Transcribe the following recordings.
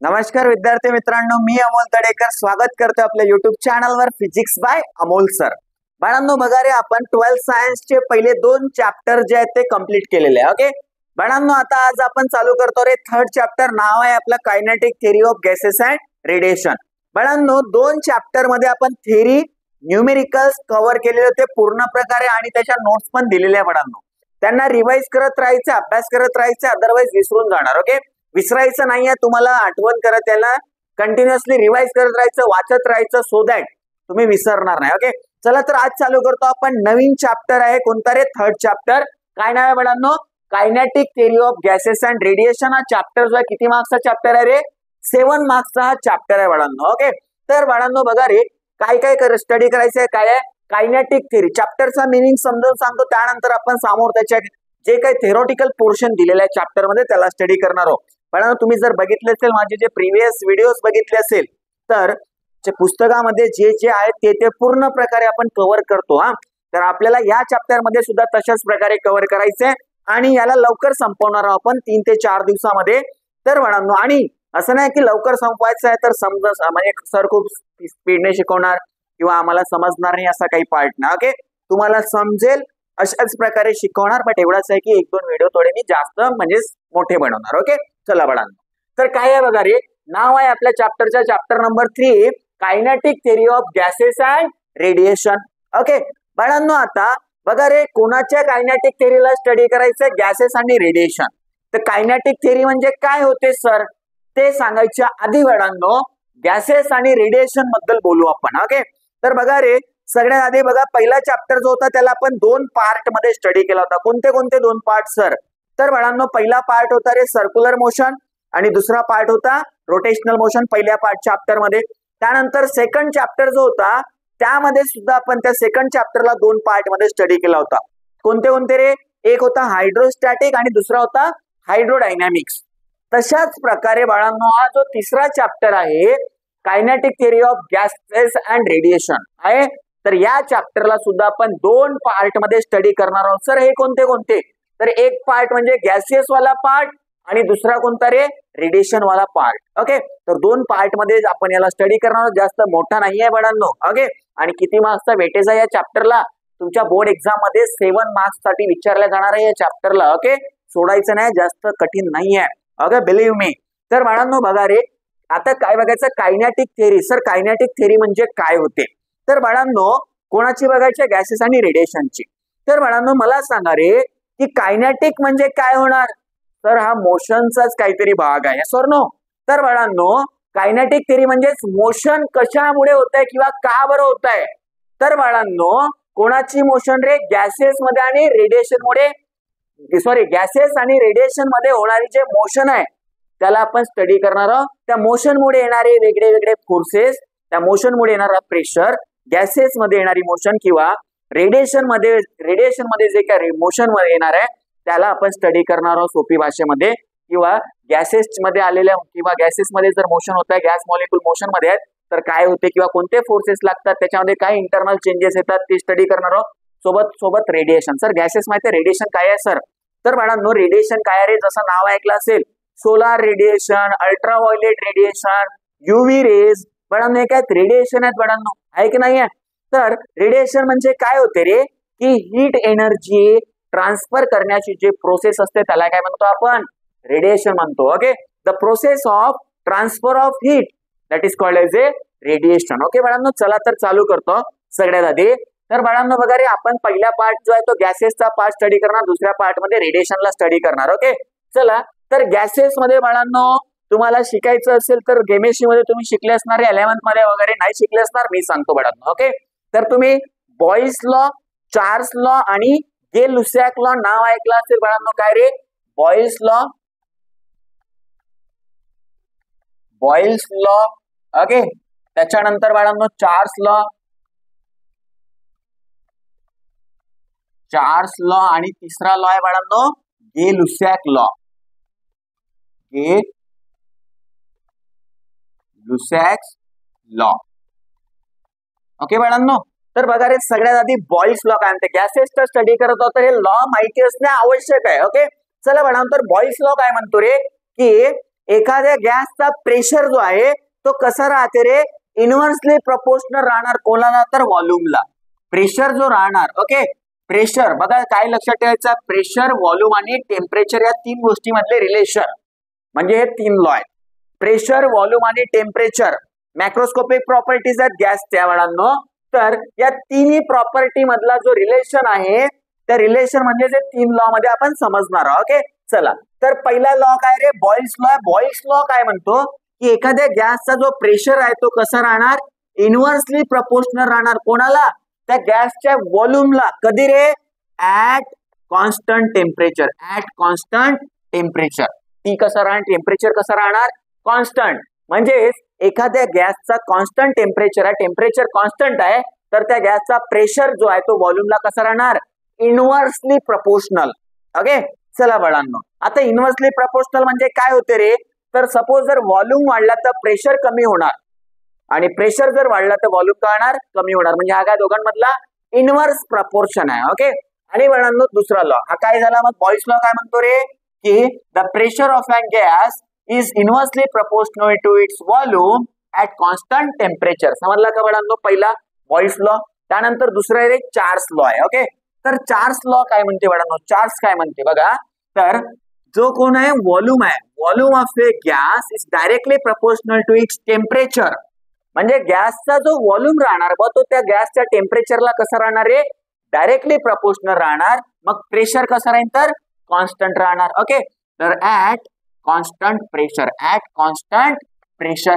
नमस्कार विद्यार्थी मित्रांनो, मी अमोल तडेकर स्वागत करतो आपल्या युट्यूब चॅनलवर फिजिक्स बाय अमोल सर। बाळांनो बघा रे, आपण 12th सायन्सचे पहिले 2 चॅप्टर जे आहेत ते कंप्लीट केलेले आहे। ओके बाळांनो, आता आज आपण चालू करतो रे 3rd चॅप्टर, नाव आहे आपलं kinetic theory of gases and radiation. बाळांनो 2 चॅप्टर मध्ये आपण थिअरी न्यूमेरिकल्स कव्हर केलेले होते पूर्ण प्रकारे आणि त्याच्या नोट्स पण दिलेल्या आहे। बाळांनो त्यांना रिवाइज करत राहायचं, अभ्यास करत राहायचं, अदरवाइज विसरून जाणार। ओके विसरायचं नाहीये, तुम्हाला आठवण करत त्याला कंटिन्युअसली रिवाइज करत राहायचं, वाचत राहायचं, सो दॅट तुम्ही विसरणार नाही। ओके चला तर आज चालू करतो आपण नवीन चॅप्टर आहे, कोणता रे 3rd चॅप्टर। काय नाव आहे बाळांनो? Kinetic theory of gases and radiation. हा चॅप्टर जो आहे किती मार्क्सचा चॅप्टर आहे रे? 7 मार्क्सचा हा चॅप्टर आहे बाळांनो। ओके तर बाळांनो बघा रे, काय काय स्टडी करायचं आहे, काय आहे कायनेटिक थिअरी। चॅप्टरचा मिनिंग समजून सांगतो, त्यानंतर आपण समोर त्याच्या जे काही थेरोटिकल पोर्शन दिलेलं आहे चॅप्टर मध्ये त्याला स्टडी करणार आहोत। पण तुम्ही जर बघितले असेल, माझे जे प्रिव्हियस व्हिडिओज बघितले असेल, तर पुस्तकामध्ये जे जे आहेत ते पूर्ण प्रकारे आपण कव्हर करतो। तर आपल्याला या चॅप्टर मध्ये सुद्धा तशाच प्रकारे कव्हर करायचंय आणि याला लवकर संपवणार आहोत आपण 3 ते 4 दिवसामध्ये। तर बाळांनो, आणि असं नाही की लवकर संपवायचं आहे तर म्हणजे सर खूप स्पीडने शिकवणार किंवा आम्हाला समजणार नाही असा काही पार्ट ना। ओके तुम्हाला समजेल अशाच प्रकारे शिकवणार, बट एवढाच आहे की 1-2 व्हिडिओ थोडे मी जास्त म्हणजे मोठे बनवणार। ओके चला बाळांनो, तर काय आहे बघा रे, नाव आहे आपल्या चॅप्टरचा chapter number 3 kinetic theory of gases and radiation. Okay बाळांनो, आता बघा रे, कोणाच्या कायनेटिक थिअरीला स्टडी करायचं? गॅसेस आणि रेडिएशन। तर कायनेटिक थिअरी म्हणजे काय होते सर ते सांगायच्या आधी बाळांनो गॅसेस आणि रेडिएशन बद्दल बोलू आपण। ओके तर बघा रे, सगळ्यात आधी बघा, पहिला चॅप्टर जो होता त्याला आपण 2 पार्ट मध्ये स्टडी केला होता। कोणते कोणते 2 पार्ट सर? तर बाळांनो पहिला पार्ट होता रे सर्क्युलर मोशन आणि दुसरा पार्ट होता रोटेशनल मोशन पहिल्या पार्ट चॅप्टर मध्ये। त्यानंतर सेकंड चॅप्टर जो होता त्यामध्ये सुद्धा आपण त्या सेकंड चॅप्टरला 2 पार्ट मध्ये स्टडी केला होता। कोणते कोणते रे? एक होता हायड्रोस्टॅटिक आणि दुसरा होता हायड्रोडायनॅमिक्स। तशाच प्रकारे बाळांनो हा जो तिसरा चॅप्टर आहे kinetic theory of gases and radiation आहे, तर या चॅप्टरला सुद्धा आपण 2 पार्ट मध्ये स्टडी करणार आहोत। सर हे कोणते कोणते? तर एक पार्ट म्हणजे गॅसियस वाला पार्ट आणि दुसरा कोणता रे? रेडिएशन वाला पार्ट। ओके तर 2 पार्ट मध्ये आपण याला स्टडी करणार आहोत, जास्त मोठा नाही आहे बाळांनो। ओके आणि किती मार्क्सचा वेटेज आहे या चॅप्टरला? तुमच्या बोर्ड एक्झाम मध्ये 7 मार्क्स साठी विचारल्या जाणार आहे या चॅप्टरला। ओके सोडायचं नाही, जास्त कठीण नाही आहे। ओके बिलीव्ह मी। तर बाळांनो बघा रे, आता काय बघायचं? Kinetic theory. Sir kinetic theory म्हणजे काय होते? तर बाळांनो कोणाची बघायची? गॅसेस आणि रेडिएशनची। तर बाळांनो मला सांगा रे की कायनेटिक म्हणजे काय होणार? तर हा मोशनचाच काहीतरी भाग आहे, सर नो? तर बाळांनो कायनेटिक थिअरी म्हणजे मोशन कशामुळे होत आहे किंवा का बरं होत आहे? तर बाळांनो कोणाची मोशन रे? गॅसेस मध्ये आणि रेडिएशन मुळे, सॉरी गॅसेस आणि रेडिएशन मध्ये होणारी जे मोशन आहे त्याला आपण स्टडी करणार आहोत। त्या मोशन मुळे येणारे वेगळे वेगळे फोर्सेस, त्या मोशन मुळे येणारा प्रेशर, गॅसेस मध्ये येणारी मोशन किंवा रेडिएशन मध्ये जे काय मोशन मध्ये येणार आहे त्याला आपण स्टडी करणार आहोत सोपी भाषेमध्ये। किंवा गॅसेस मध्ये आलेल्या किंवा गॅसेस मध्ये जर मोशन होत आहे, गॅस मॉलिक्यूल मोशन मध्ये आहेत, तर काय होते किंवा कोणते फोर्सेस लागतात, त्याच्यामध्ये काय इंटरनल चेंजेस येतात ते स्टडी करणार आहोत सोबत सोबत रेडिएशन। सर गॅसेस माहिती आहे, रेडिएशन काय आहे सर? तर बाळांनो रेडिएशन काय आहे रे? जसं नाव ऐकलं असेल, solar radiation, ultraviolet radiation, UV rays. बाळांनो हे काय रेडिएशन आहेत बाळांनो, आहे की नाही आहे? तर रेडिएशन म्हणजे काय होते रे? की हीट एनर्जी ट्रान्सफर करण्याची जी प्रोसेस असते त्याला काय म्हणतो आपण? रेडिएशन म्हणतो। Okay the process of transfer of heat that is called as A radiation. Okay बाळांनो चला तर चालू करतो सगळ्यात आधी। तर बाळांनो बघा रे, आपण पहिला पार्ट जो आहे तो गॅसेसचा पार्ट स्टडी करणार, दुसऱ्या पार्ट मध्ये रेडिएशनला स्टडी करणार। ओके चला तर गॅसेस मध्ये बाळांनो तुम्हाला शिकायचं असेल तर केमिस्ट्री मध्ये तुम्ही शिकले असणार, 11th मध्ये वगैरे नाही शिकले असणार, मी सांगतो बाळांनो। ओके तर तुम्ही बॉइल्स लॉ, चार्ल्स लॉ आणि गे लुसॅक लॉ नाव ऐकलं असेल बाळांनो। काय रे? Boyle's law, Boyle's law. Okay त्याच्यानंतर बाळांनो चार्ल्स लॉ, चार्ल्स लॉ आणि तिसरा लॉ आहे बाळांनो गे लुसॅक लॉ, गे लुसॅक्स लॉ। ओके बाळांनो तर बघा रे, सगळ्यात आधी बॉइल्स लॉ काय म्हणते? गॅसेसचा स्टडी करत होतो तर हे लॉ माहिती असणे आवश्यक आहे। ओके चला बाळांनो, तर बॉइल्स लॉ काय म्हणतो रे? की एखाद्या गॅसचा प्रेशर जो आहे तो कसा राहते रे, इनव्हर्सली प्रपोर्शनल राहणार कोणाला, तर व्हॉल्यूमला. प्रेशर जो राहणार, ओके, प्रेशर बघा काय लक्षात ठेवायचं, प्रेशर, व्हॉल्यूम आणि टेम्परेचर या तीन गोष्टींमधले रिलेशन म्हणजे हे तीन लॉ आहेत. प्रेशर, व्हॉल्यूम आणि टेम्परेचर मॅक्रोस्कोपिक प्रॉपर्टीज आहेत गॅसच्या बाळांनो. तर या तिन्ही प्रॉपर्टी मधला जो रिलेशन आहे त्या रिलेशन म्हणजे जे तीन लॉ मध्ये आपण समजणार आहोत. ओके, चला तर पहिला लॉ काय रे, बॉइल्स लॉ. बॉइल्स लॉ काय म्हणतो की एखाद्या गॅसचा जो प्रेशर आहे तो कसा राहणार, इनव्हर्सली प्रपोर्शनल राहणार कोणाला, त्या गॅसच्या व्हॉल्यूमला. कधी रे, at constant temperature. At constant temperature T कसा राहणार, टेम्परेचर कसा राहणार, कॉन्स्टंट. म्हणजे एखाद्या गॅसचा कॉन्स्टंट टेम्परेचर आहे, टेम्परेचर कॉन्स्टंट आहे, तर त्या गॅसचा प्रेशर जो आहे तो व्हॉल्यूमला कसा राहणार, इनव्हर्सली प्रपोर्शनल. ओके, चला बाळांनो, आता इनव्हर्सली प्रपोर्शनल म्हणजे काय होते रे, तर सपोज जर व्हॉल्यूम वाढला तर प्रेशर कमी होणार आणि प्रेशर जर वाढला तर व्हॉल्यूम काय होणार, कमी होणार. म्हणजे हा काय दोघांमधला इनव्हर्स प्रपोर्शन आहे. ओके, आणि बाळांनो दुसरा लॉ हा काय झाला मग, बॉइल्स लॉ काय म्हणतो रे, की the pressure of an gas is inversely proportional to its volume at constant temperature. समजला का बाळांनो, पहिला बॉइल्स लॉ. त्यानंतर दुसरा आहे रे चार्ल्स लॉ आहे. ओके, तर चार्ल्स लॉ काय म्हणते बाळांनो, चार्ल्स काय म्हणते बघा, तर जो कोण आहे व्हॉल्यूम आहे, volume of a gas is directly proportional to its temperature. म्हणजे गॅसचा जो व्हॉल्यूम राहणार बघ तो त्या गॅसच्या टेम्परेचरला कसा राहणार आहे, डायरेक्टली प्रपोर्शनल राहणार. मग प्रेशर कसं राहील, तर कॉन्स्टंट राहणार. ओके, तर at constant pressure, at constant pressure.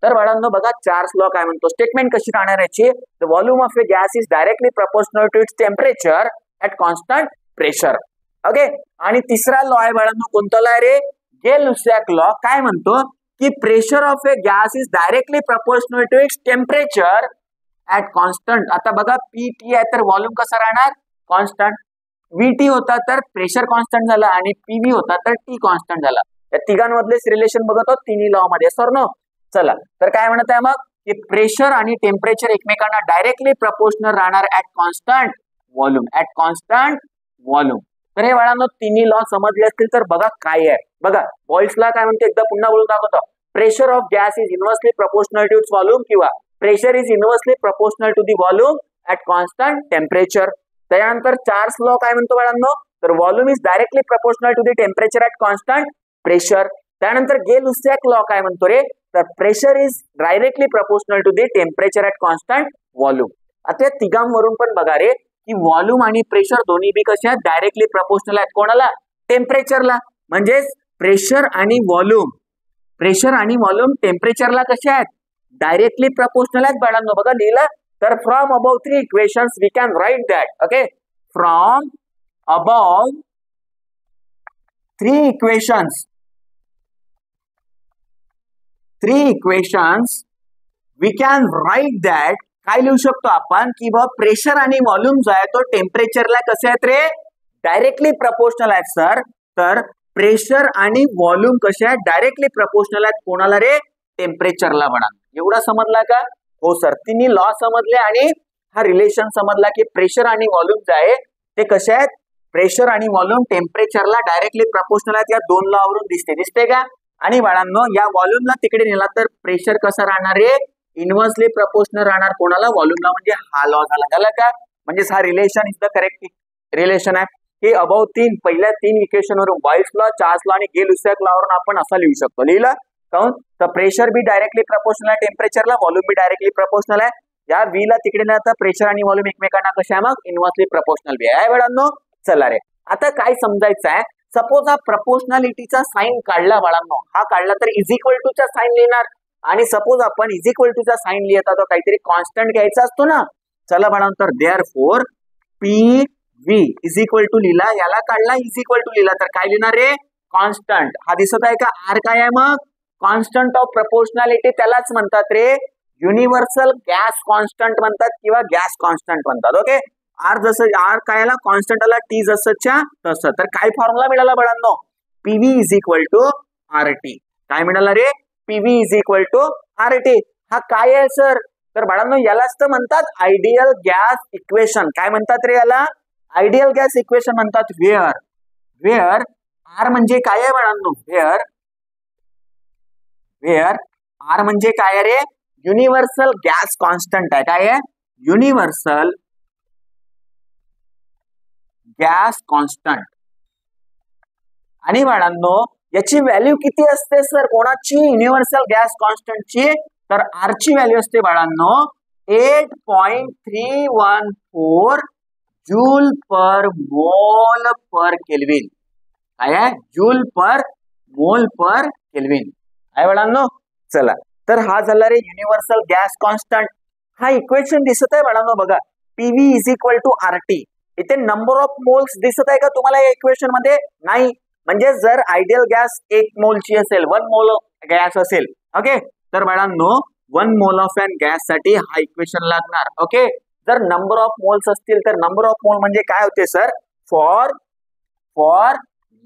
तर बाळांनो बघा चार्ल्स लॉ काय म्हणतो, स्टेटमेंट कशी राहणार याची, the volume of a gas is directly proportional to its temperature at constant pressure. Okay, आणि तिसरा लॉ आहे बाळांनो, कोणता लॉ आहे रे, गे-लुसियाक लॉ. काय म्हणतो की pressure of a gas is directly proportional to its temperature at constant. आता बघा पीटी आहे तर व्हॉल्यूम कसा राहणार, कॉन्स्टंट. व्हीटी होता तर प्रेशर कॉन्स्टंट झाला आणि पीव्ही होता तर टी कॉन्स्टंट झाला. या तिघांमधलेच रिलेशन बघत आहोत तिन्ही लॉ मध्ये, सर नो. चला तर काय म्हणत आहे मग, की प्रेशर आणि टेम्परेचर एकमेकांना डायरेक्टली प्रपोर्शनल राहणार at constant volume, at constant volume. तर हे बाळांनो तिन्ही लॉ समजले असतील तर बघा काय आहे. बघा बॉइल्स लॉ काय म्हणते, एकदा पुन्हा बोलून दाखवतो, pressure of gas is inversely proportional to its volume किंवा pressure is inversely proportional to the volume at constant temperature. त्यानंतर चार्ल्स लॉ काय म्हणतो बाळांनो, तर volume is directly proportional to the temperature at constant pressure. त्यानंतर Gay Lussac law काय म्हणतो रे, तर pressure is directly proportional to the temperature at constant volume. आता या तिघांवरून पण बघा रे की व्हॉल्यूम आणि प्रेशर दोन्ही बी कशा आहेत, डायरेक्टली प्रपोर्शनल आहेत कोणाला, टेम्परेचरला. म्हणजे प्रेशर आणि व्हॉल्यूम, प्रेशर आणि व्हॉल्यूम टेम्परेचरला कसे आहेत, डायरेक्टली प्रपोर्शनल आहेत बाळांनो. बघा लिहिलं, तर from above 3 equations we can write that. Okay, from above 3 equations, 3 equations we can write that. काय लिहू शकतो आपण की बघ प्रेशर आणि व्हॉल्यूम जो आहे तो टेम्परेचरला कसे आहेत रे, डायरेक्टली प्रपोर्शनल आहेत सर. तर प्रेशर आणि व्हॉल्यूम कसे आहेत, डायरेक्टली प्रपोर्शनल आहेत कोणाला रे, टेम्परेचरला. म्हणा एवढा समजला का, हो सर. तिन्ही लॉ समजले आणि हा रिलेशन समजला की प्रेशर आणि व्हॉल्यूम जे आहे ते कसे आहेत, प्रेशर आणि व्हॉल्यूम टेम्परेचरला डायरेक्टली प्रपोर्शनल आहेत. या दोन लॉ वरून दिसते का. आणि बाळांनो या व्हॉल्यूमला तिकडे नेला तर प्रेशर कसं राहणार रे, इनव्हर्सली प्रपोर्शनल राहणार कोणाला, व्हॉल्यूमला. म्हणजे हा लॉ झाला का, म्हणजे हा relation is the correct relation आहे. की अबाव 3 पहिल्या 3 इक्वेशन वरून बॉइल्स लॉ, चार्ल्स लॉ आणि गे-लुसियाक लॉ वरून आपण असं लिहू शकतो. लिहिलं काऊन, तर प्रेशर बी डायरेक्टली प्रपोर्शनल आहे टेम्परेचरला, व्हॉल्यूम बी डायरेक्टली प्रपोर्शनल आहे. या व्ही ला तिकडे नेला तर प्रेशर आणि व्हॉल्यूम एकमेकांना कशा आहे मग, इनव्हर्सली प्रपोर्शनल बी आहे बाळांनो. चला रे आता काय समजायचं आहे, सपोज हा प्रपोर्शनॅलिटीचा साइन काढला बाळांनो, हा काढला तर इज इक्वल टू चा साइन लिहिणार. आणि सपोज आपण इज इक्वल टू चा साइन लिहिता तो काहीतरी कॉन्स्टंट घ्यायचा असतो ना. चला बाळांनो, तर therefore P V is equal to लिहिला, याला काढला इज इक्वल टू लिहिला तर काय लिहिणार रे, कॉन्स्टंट. हा दिसत आहे का, आर काय आहे मग, कॉन्स्टंट ऑफ प्रपोर्शनॅलिटी. त्यालाच म्हणतात रे युनिव्हर्सल गॅस कॉन्स्टंट म्हणतात किंवा गॅस कॉन्स्टंट म्हणतात. ओके, आर जसं आर काय आला कॉन्स्टंट आला, टी जसंच्या तसं. तर काय फॉर्म्युला मिळाला बाळांनो, PV is equal to R T. काय मिळाला रे, PV is equal to R T. हा काय आहे सर, तर बाळांनो यालाच तर म्हणतात आयडियल गॅस इक्वेशन. काय म्हणतात रे याला, आयडियल गॅस इक्वेशन म्हणतात. वेअर आर म्हणजे काय आहे बाळांनो, वेअर वेअर आर म्हणजे काय रे, युनिव्हर्सल गॅस कॉन्स्टंट आहे. काय आहे, युनिव्हर्सल गॅस कॉन्स्टंट. आणि बाळांनो याची व्हॅल्यू किती असते सर, कोणाची, युनिव्हर्सल गॅस कॉन्स्टंटची, तर आर ची व्हॅल्यू असते बाळांनो 8.314 जूल पर मोल पर केल्विन. काय आहे, जूल पर मोल पर केल्विन आहे बाळांनो. चला तर हा झाला रे युनिव्हर्सल गॅस कॉन्स्टंट. हा इक्वेशन दिसत आहे बाळांनो बघा, PV is equal to RT. इथे नंबर ऑफ मोल्स दिसत आहे का तुम्हाला या इक्वेशन मध्ये, नाही. म्हणजे जर आयडियल गॅस 1 मोलची असेल, 1 मोल गॅस असेल, ओके, तर बाळांनो 1 मोल ऑफ एन गॅस साठी हा इक्वेशन लागणार. ओके, जर नंबर ऑफ मोल्स असतील तर नंबर ऑफ मोल म्हणजे काय होते sir, for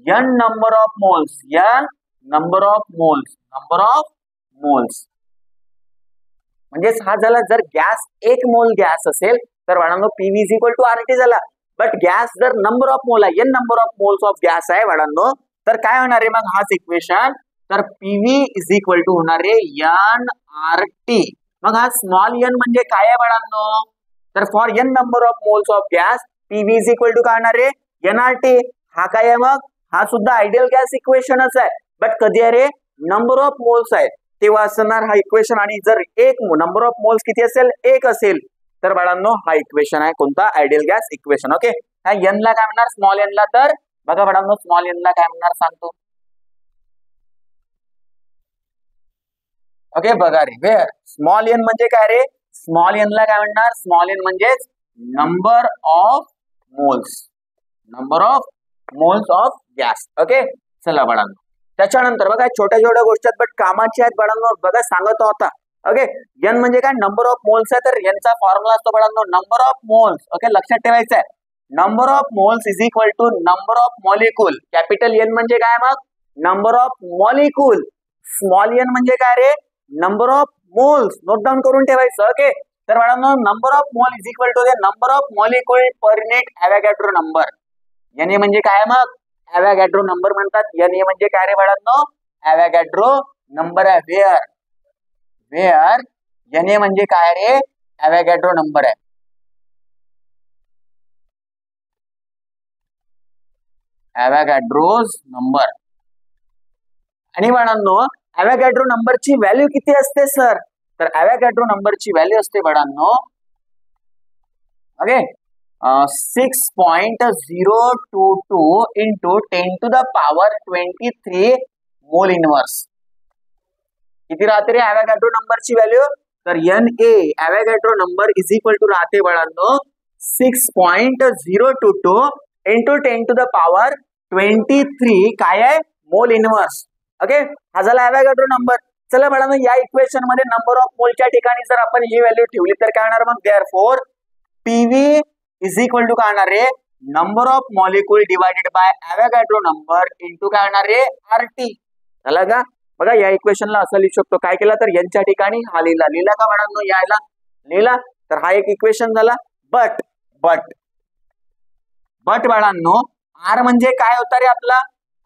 n number of moles, n number of moles, number of moles. म्हणजे हा झाला जर गॅस 1 मोल गॅस असेल तर बाळांनो PV is equal to RT झाला. बट गॅस जर नंबर ऑफ मोल आहे, n number of moles of gas आहे बाळांनो, तर काय होणार आहे मग हाच इक्वेशन, तर पीव्ही इज इक्वल टू होणार आहे n RT. मग हा स्मॉल n म्हणजे काय आहे बाळांनो, तर for n number of moles of gas PV is equal to काय होणार आहे nRT. हा काय आहे मग, हा सुद्धा आयडियल गॅस इक्वेशनच आहे. बट कधी आहे रे, नंबर ऑफ मोल्स आहे तेव्हा असणार हा इक्वेशन. आणि जर एक नंबर ऑफ मोल्स किती असेल, 1 असेल, तर बाळांनो हा इक्वेशन आहे कोणता, आयडियल गॅस इक्वेशन. ओके, ह्या n ला काय म्हणणार, स्मॉल n ला, तर बघा बाळांनो स्मॉल n ला काय म्हणणार सांगतो. ओके बघा रे, वेअर स्मॉल n म्हणजे काय रे, स्मॉल n ला काय म्हणणार, स्मॉल n म्हणजे number of moles, number of moles of gas. Okay, चला बाळांनो त्याच्यानंतर बघा छोट्या छोट्या गोष्टी आहेत बट कामाची आहेत बाळांनो. बघा सांगत होता, ओके, n म्हणजे काय, नंबर ऑफ मोल्स आहे, तर n चा फॉर्म्युला असतो बाळांनो नंबर ऑफ मोल्स. ओके, लक्षात ठेवायचं आहे, number of moles is equal to number of molecule. Capital N म्हणजे काय मग, number of molecule. Small n म्हणजे काय रे, number of moles. Note down करून ठेवायचं. ओके, तर बाळांनो number of mole is equal to the number of molecule per unit Avogadro number. Na म्हणजे काय मग, ॲव्होगॅड्रो नंबर म्हणतात. Na म्हणजे काय रे बाळांनो, ॲव्होगॅड्रो नंबर आहे. वेअर Na म्हणजे काय रे, ॲव्होगॅड्रो नंबर आहे. ॲव्होगॅड्रोज नंबर. आणि बाळांनो ॲव्होगॅड्रो नंबरची व्हॅल्यू किती असते सर, तर ॲव्होगॅड्रो नंबरची व्हॅल्यू असते बाळांनो, ओके, 6.022 into 10 to the power 23 mole inverse. किती राहते रे ॲव्होगॅड्रो नंबरची व्हॅल्यू, तर Na Avogadro number is equal to राहते बाळांनो 6.022 इंटू 10 to the power 23 काय आहे, मोल इनवर्स. ओके, हा झाला ॲव्होगॅड्रो नंबर. चला बाळांनो या इक्वेशन मध्ये नंबर ऑफ मोलच्या ठिकाणी जर आपण ही व्हॅल्यू ठेवली तर काय होणार मग, therefore PV is equal to काय होणार रे, number of molecule divided by Avogadro number into काय होणार रे, RT. झालं का, बघा या इक्वेशनला असं लिहू शकतो, काय केला तर यांच्या ठिकाणी हा लिहिला का बाळांनो, यायला लिहिला, तर हा एक इक्वेशन झाला. बट बाळांनो आर म्हणजे काय होता रे आपला,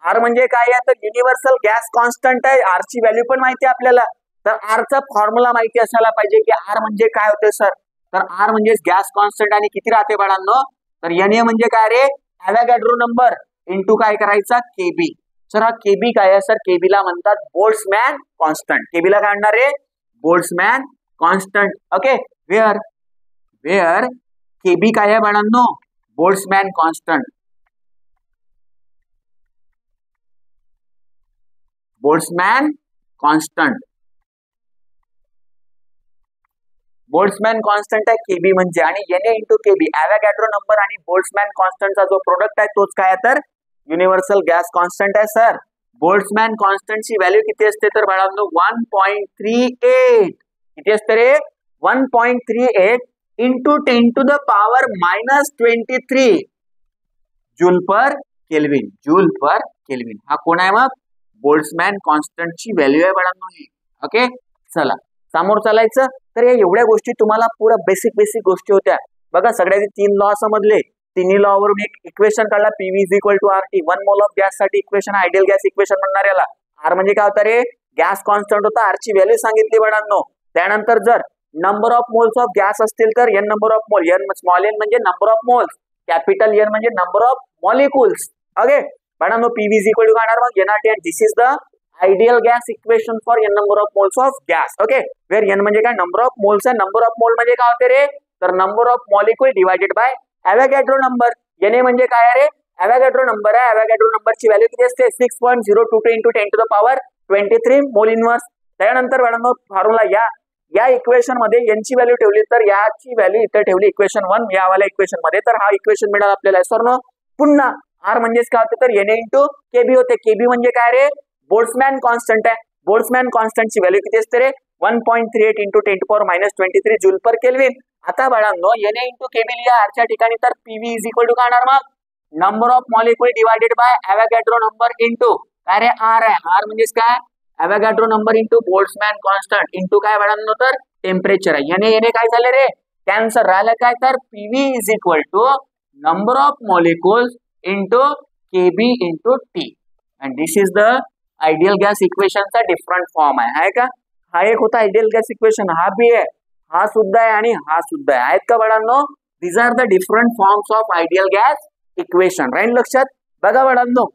आर म्हणजे काय आहे, तर युनिव्हर्सल गॅस कॉन्स्टंट आहे. आर ची व्हॅल्यू पण माहिती आहे आपल्याला, तर आर चा फॉर्म्युला माहिती असायला पाहिजे की आर म्हणजे काय होते सर, तर आर म्हणजे गॅस कॉन्स्टंट आणि किती राहते बाळांनो, तर Na म्हणजे काय रे, ॲव्होगॅड्रो नंबर इंटू काय करायचा, केबी. सर हा केबी काय आहे, सर केबी ला म्हणतात बोल्ट्झमॅन कॉन्स्टंट. केबी ला काय म्हणणार रे, Boltzmann constant. Okay, where KB काय आहे बाळांनो, Boltzmann constant. Boltzmann constant, Boltzmann constant आहे केबी म्हणजे, आणि Na into KB Avogadro number आणि बोल्ट्झमॅन कॉन्स्टंटचा जो प्रोडक्ट आहे तोच काय आहे, तर युनिव्हर्सल गॅस कॉन्स्टंट आहे. सर बोल्ट्झमॅन कॉन्स्टंटची व्हॅल्यू किती असते तर बाळांनो 1.38. किती असते रे, 1.38 into 10 to the power -23 joule per kelvin. Joule per kelvin हा कोण आहे मग, बोल्ट्झमॅन कॉन्स्टंटची व्हॅल्यू आहे बाळांनो ही. ओके, चला समोर चालायचं. तर या एवढ्या गोष्टी तुम्हाला पुरा बेसिक गोष्टी होत्या. बघा सगळ्याचे 3 लॉ समजले, तिन्ही लॉ वरून एक इक्वेशन काढला, PV is equal to RT. 1 mole of gas साठी इक्वेशन आयडियल गॅस इक्वेशन म्हणणार याला. आर म्हणजे काय होता रे, गॅस कॉन्स्टंट होता, आर ची व्हॅल्यू सांगितली बाळांनो. त्यानंतर जर number of moles of gas असतील तर N number of mole, N small N म्हणजे number of moles, capital N म्हणजे नंबर ऑफ मॉलिक्युल्स. ओके बाळांनो, पीव्ही इज इक्वल टू काय होणार मग NRT, and this is the ideal gas equation for N number of moles of gas. Okay where N म्हणजे काय number of moles आहे, number of mole म्हणजे काय होते रे, तर number of molecule divided by Avogadro number. N म्हणजे काय रे, ॲव्होगॅड्रो नंबर आहे. ॲव्होगॅड्रो नंबरची व्हॅल्यू किती असते, 6.022 into 10 to the power 23 mole inverse. त्यानंतर बाळांनो फॉर्म्युला या इक्वेशन मध्ये यांची व्हॅल्यू ठेवली तर याची व्हॅल्यू इथे ठेवली इक्वेशन 1 या वाल्या इक्वेशन मध्ये, तर हा इक्वेशन मिळाला आपल्याला. सर नो पुन्हा आर म्हणजेच काय होते तर एन इंटू केबी होते. केबी म्हणजे काय रे, बोल्ट्झमॅन कॉन्स्टंट आहे. बोल्ट्झमॅन कॉन्स्टंटची व्हॅल्यू किती असते रे, 1.38 into 10 to power -23 joule per kelvin. आता बाळांनो एन इंटू केबी लिहा आरच्या ठिकाणी, तर पीव्ही इज इक्वल टू काय होणार मग, number of molecule divided by Avogadro number into काय रे आर आहे. आर म्हणजेच काय Avogadro number into Boltzmann constant into काय बाळांनो तर टेम्परेचर आहे. याने काय झालं रे, कॅन्सर राहिलं काय, तर PV is equal to number of molecules into KB into T, and this is the ideal gas इक्वेशनचा डिफरंट फॉर्म आहे का. हा एक होता आयडियल गॅस इक्वेशन, हा बी आहे, हा सुद्धा आहे आणि हा सुद्धा आहे. आहेत का बाळांनो, these are the different forms of ideal gas equation. Right लक्षात. बघा बाळांनो,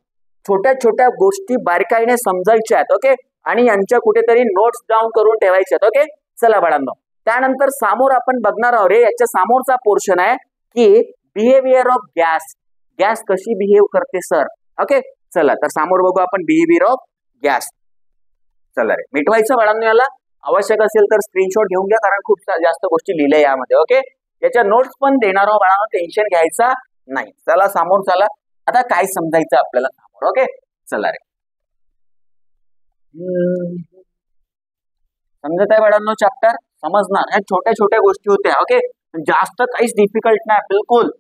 छोट्या छोट्या गोष्टी बारकाईने समजायच्या आहेत. ओके आणि यांच्या कुठेतरी नोट्स डाऊन करून ठेवायचे आहेत. ओके चला बाळांनो, त्यानंतर समोर आपण बघणार आहोत रे, याच्या समोरचा पोर्शन आहे की बिहेवियर ऑफ गॅस, गॅस कशी बिहेव करते सर. ओके चला तर समोर बघू आपण बिहेवियर ऑफ गॅस. चला रे, मिटवायचं बाळांनो याला, आवश्यक असेल तर स्क्रीनशॉट घेऊन घ्या कारण खूप जास्त गोष्टी लिहिल्या यामध्ये. ओके याच्या नोट्स पण देणार आहोत बाळांनो, टेन्शन घ्यायचा नाही. चला समोर चला, आता काय समजायचं आपल्याला समोर. ओके चला रे, समजत आहे बाळांनो चॅप्टर, समजणार. ह्या छोट्या छोट्या गोष्टी होत्या. ओके जास्त काहीच डिफिकल्ट नाही, बिलकुल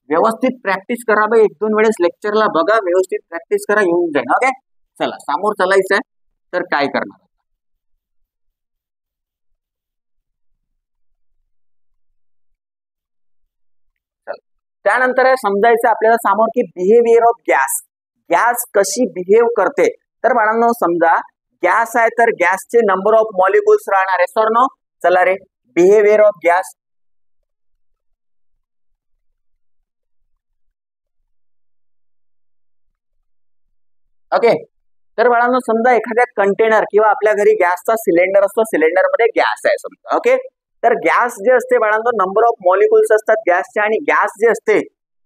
व्यवस्थित प्रॅक्टिस करा बाई. 1-2 वेळेस लेक्चरला बघा, व्यवस्थित प्रॅक्टिस करा, येऊन जाईल. ओके चला समोर चालायचं आहे, तर काय करणार त्यानंतर आहे समजायचं आपल्याला समोर की बिहेवियर ऑफ गॅस, गॅस कशी बिहेव करते. तर बाळांनो समजा गॅस आहे तर गॅसचे नंबर ऑफ मॉलिक्युल्स राहणार आहे. सर नो चला रे, बिहेवियर ऑफ गॅस. ओके तर बाळांनो समजा एखाद्या कंटेनर किंवा आपल्या घरी गॅसचा सिलेंडर असतो, सिलेंडर मध्ये गॅस आहे समजा. ओके तर गॅस जे असते बाळांनो, नंबर ऑफ मॉलिक्युल्स असतात गॅसचे, आणि गॅस जे असते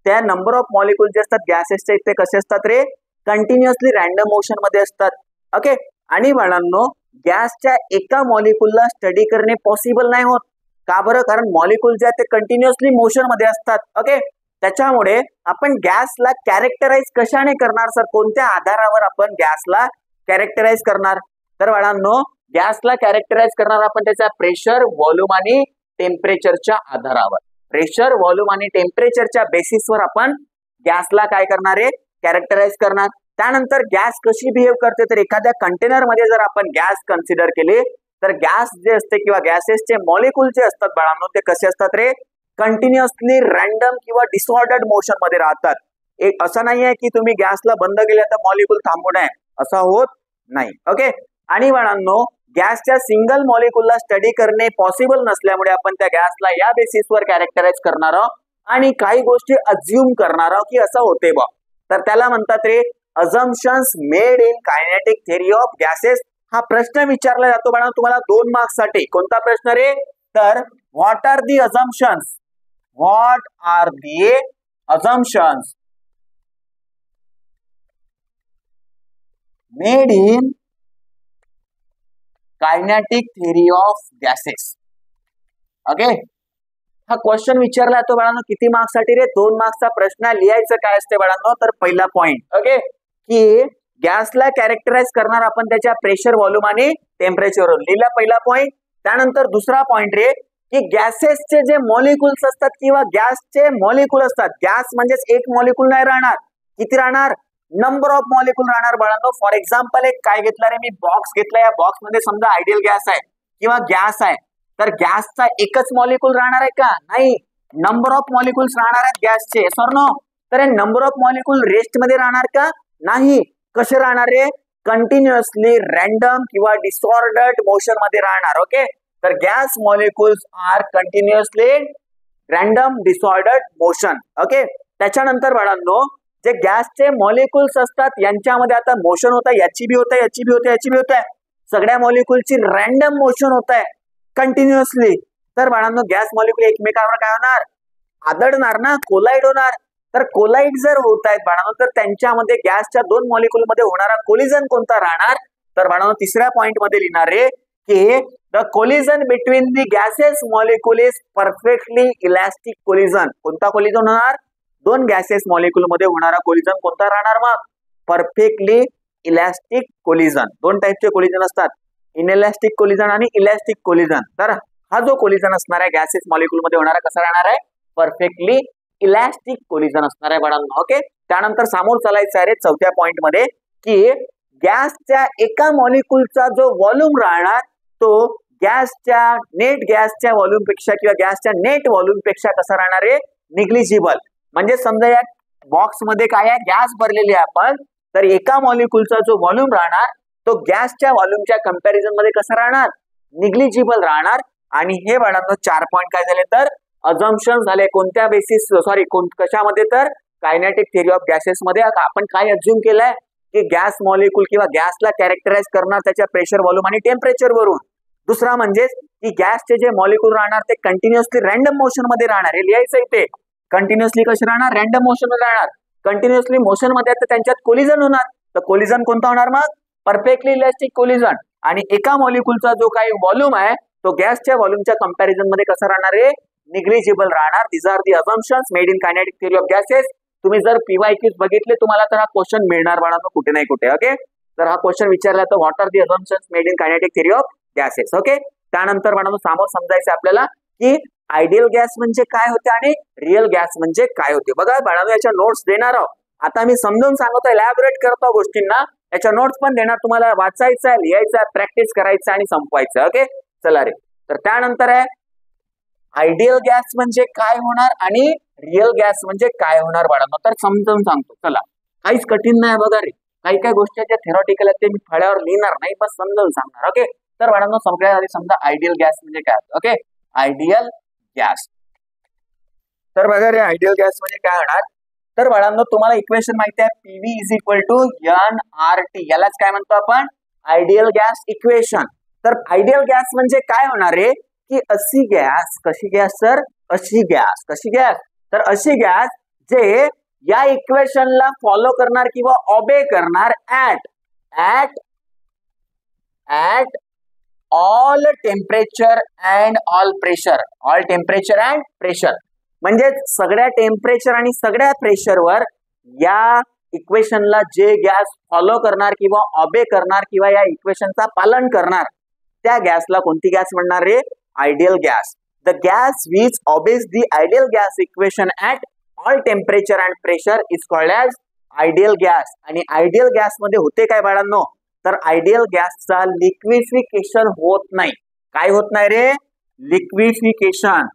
त्या नंबर ऑफ मॉलिक्युल जे असतात गॅसेसचे ते कसे असतात रे, कंटिन्युअसली रॅन्डम मोशन मध्ये असतात. ओके आणि बाळांनो गॅसच्या एका मॉलिक्युलला स्टडी करणे पॉसिबल नाही होत. का बरं, कारण मॉलिक्युल जे आहेत ते कंटिन्युअसली मोशन मध्ये असतात. ओके त्याच्यामुळे आपण गॅसला कॅरेक्टराइज कशाने करणार सर, कोणत्या आधारावर आपण गॅसला कॅरेक्टराइज करणार. तर बाळांनो गॅसला कॅरेक्टराइज करणार आपण त्याच्या प्रेशर, व्हॉल्यूम आणि टेम्परेचरच्या आधारावर. प्रेशर, व्हॉल्यूम आणि टेम्परेचरच्या बेसिसवर आपण गॅसला काय करणार आहे, कॅरेक्टराइज करणार. त्यानंतर गॅस कशी बिहेव करते, तर एखाद्या कंटेनर मध्ये जर आपण गॅस कन्सिडर केले तर गॅस जे असते किंवा गॅसेसचे मॉलिक्युल जे असतात बाळांनो ते कसे असतात रे, कंटिन्युअसली रॅन्डम किंवा डिसऑर्डर्ड मोशन मध्ये राहतात. एक असं नाही आहे की तुम्ही गॅसला बंद केले तर मॉलिक्युल थांबून आहे, असं होत नाही. ओके आणि बाळांनो गॅसच्या सिंगल मॉलिक्युलला स्टडी करणे पॉसिबल नसल्यामुळे आपण त्या गॅसला या बेसिसवर कॅरेक्टराइज करणार आहोत आणि काही गोष्टी अज्युम करणार आहोत की असं होते बा. तर त्याला म्हणतात रे assumptions made in kinetic theory of gases. हा प्रश्न विचारला जातो बाळा तुम्हाला 2 मार्क्स साठी. कोणता प्रश्न रे, तर what are the assumptions, what are the assumptions made in kinetic theory of gases. Okay हा क्वेश्चन विचारला जातो बाळांनो किती मार्क्स साठी रे, 2 मार्क्सचा प्रश्न. लिहायचं काय असते बाळांनो, तर पहिला पॉइंट ओके की गॅसला कॅरेक्टराइज करणार आपण त्याच्या प्रेशर, व्हॉल्यूम आणि टेम्परेचरवर, लिहिला पहिला पॉइंट. त्यानंतर दुसरा पॉइंट रे की गॅसेसचे जे मॉलिक्युल्स असतात किंवा गॅसचे मॉलिक्युल असतात, गॅस म्हणजेच एक मॉलिक्युल नाही राहणार, किती राहणार, नंबर ऑफ मॉलिक्युल राहणार बाळांनो. फॉर एक्झाम्पल एक काय घेतला रे मी, बॉक्स घेतला, या बॉक्स मध्ये समजा आयडियल गॅस आहे किंवा गॅस आहे, तर गॅसचा एकच मॉलिक्युल राहणार आहे का, नाही, नंबर ऑफ मॉलिक्युल्स राहणार आहेत गॅसचे. सर नो तर नंबर ऑफ मॉलिक्युल रेस्ट मध्ये राहणार का, नाही. कसे राहणार रे, कंटिन्युअसली रॅन्डम किंवा डिसऑर्डर्ड मोशन मध्ये राहणार. ओके, तर gas molecules are continuously random disordered motion. Okay, त्याच्यानंतर बाळांनो जे गॅसचे मॉलिक्युल्स असतात यांच्यामध्ये आता मोशन होत आहे, याची बी होत आहे, याची बी होत आहे, याची बी होत आहे, सगळ्या मॉलिक्युलची रॅन्डम मोशन होत आहे कंटिन्युअसली. तर बाळांनो गॅस मॉलिक्युल एकमेकांवर काय होणार, आदळणार ना, कोलाइड होणार. तर कोलाइड जर होत आहेत बाळांनो तर त्यांच्यामध्ये गॅसच्या दोन मॉलिक्युल मध्ये होणारा कोलिजन कोणता राहणार, तर बाळांनो तिसऱ्या पॉइंट मध्ये लिहिणार आहे की the collision between the gases molecule is perfectly elastic collision. कोणता कोलिजन होणार, दोन गॅसेस मॉलिक्युल मध्ये होणारा कोलिजन कोणता राहणार, मग परफेक्टली इलास्टिक कोलिजन. दोन टाइपचे कोलिजन असतात, इनइलास्टिक कोलिजन आणि इलास्टिक कोलिजन. तर हा जो कोलिजन असणार आहे गॅसेस मॉलिक्युल मध्ये होणारा कसा राहणार आहे, परफेक्टली इलास्टिक कोलिजन असणार आहे बाळांनो. ओके, त्यानंतर समोर चालायचं आहे चौथ्या पॉइंट मध्ये की गॅसच्या एका मॉलिक्युलचा जो व्हॉल्यूम राहणार तो गॅसच्या व्हॉल्यूम पेक्षा किंवा गॅसच्या नेट व्हॉल्यूम पेक्षा कसा राहणार आहे, निग्लिजिबल. म्हणजे समजा या बॉक्स मध्ये काय आहे, गॅस भरलेली आहे आपण, तर एका मॉलिक्युलचा जो व्हॉल्यूम राहणार तो गॅसच्या व्हॉल्यूमच्या कंपॅरिझन मध्ये कसा राहणार, निग्लिजिबल राहणार. आणि हे बाळांनो 4 पॉइंट काय झाले तर अझम्पशन झाले. कोणत्या बेसिस कशामध्ये, तर कायनेटिक थिअरी ऑफ गॅसेस मध्ये आपण काय अज्युम केलंय की गॅस मॉलिक्युल किंवा गॅसला कॅरेक्टराइज करणार त्याच्या प्रेशर, व्हॉल्यूम आणि टेम्परेचर वरून. दुसरा म्हणजे की गॅसचे जे मॉलिक्युल राहणार ते कंटिन्युअसली रॅन्डम मोशन मध्ये राहणार. हे लिहायचं इथे, कंटिन्युअसली कसे राहणार, रॅन्डम मोशन मध्ये राहणार. कंटिन्युअसली मोशन मध्ये तर त्यांच्यात कोलिजन होणार, तर कोलिजन कोणता होणार मग, परफेक्टली इलास्टिक कोलिजन. आणि एका मॉलिक्युलचा जो काही व्हॉल्यूम आहे तो गॅसच्या व्हॉल्यूमच्या कंपॅरिझन मध्ये कसा राहणार आहे, निग्लिजिबल राहणार. This are the assumptions made in kinetic theory of gases. तुम्ही जर PYQs बघितले तुम्हाला तर हा क्वेश्चन मिळणार बाळांनो कुठे नाही कुठे. ओके, तर हा क्वेश्चन विचारला तर what are the assumptions made in kinetic theory of gases. Okay, त्यानंतर बाळांनो समोर समजायचं आपल्याला की आयडियल गॅस म्हणजे काय होते आणि रिअल गॅस म्हणजे काय होते. बघा बाळांनो याच्या नोट्स देणार आहोत, आता मी समजून सांगतो, इलॅबोरेट करतो गोष्टींना. याच्या नोट्स पण देणार, तुम्हाला वाचायचं आहे, लिहायचं आहे, प्रॅक्टिस करायचं आणि संपवायचं. ओके, चला रे. तर त्यानंतर आहे आयडियल गॅस म्हणजे काय होणार आणि रिअल गॅस म्हणजे काय होणार बाळांनो. तर समजावून सांगतो, चला, काहीच कठीण नाही. बघा रे, काही काही गोष्टी ज्या थेरॉटिकल आहेत ते मी फळ्यावर लिहिणार नाही, बस समजावून सांगणार. ओके, तर बाळांनो सगळ्यात आधी समजा आयडियल गॅस म्हणजे काय. Okay, ideal gas. तर बघा रे, आयडियल गॅस म्हणजे काय होणार, तर बाळांनो तुम्हाला इक्वेशन माहिती आहे, PV is equal to nRT. यालाच काय म्हणतो आपण, आयडियल गॅस इक्वेशन. तर आयडियल गॅस म्हणजे काय होणार आहे की अशी गॅस, कशी गॅस सर, अशी गॅस, कशी गॅस, तर अशी गॅस जे या इक्वेशनला फॉलो करणार किंवा ऑबे करणार at all temperature and all pressure. All temperature and pressure म्हणजे सगळ्या टेम्परेचर आणि सगळ्या प्रेशरवर या इक्वेशनला जे गॅस फॉलो करणार किंवा ऑबे करणार किंवा या इक्वेशनचा पालन करणार त्या गॅसला कोणती गॅस म्हणणार रे, ideal gas. The gas which obeys the ideal gas equation at all temperature and pressure is called as ideal gas. आणि आयडियल गॅस मध्ये होते काय बाळांनो, तर आयडियल गॅसचा लिक्विफिकेशन होत नाही. काय होत नाही रे, लिक्विफिकेशन.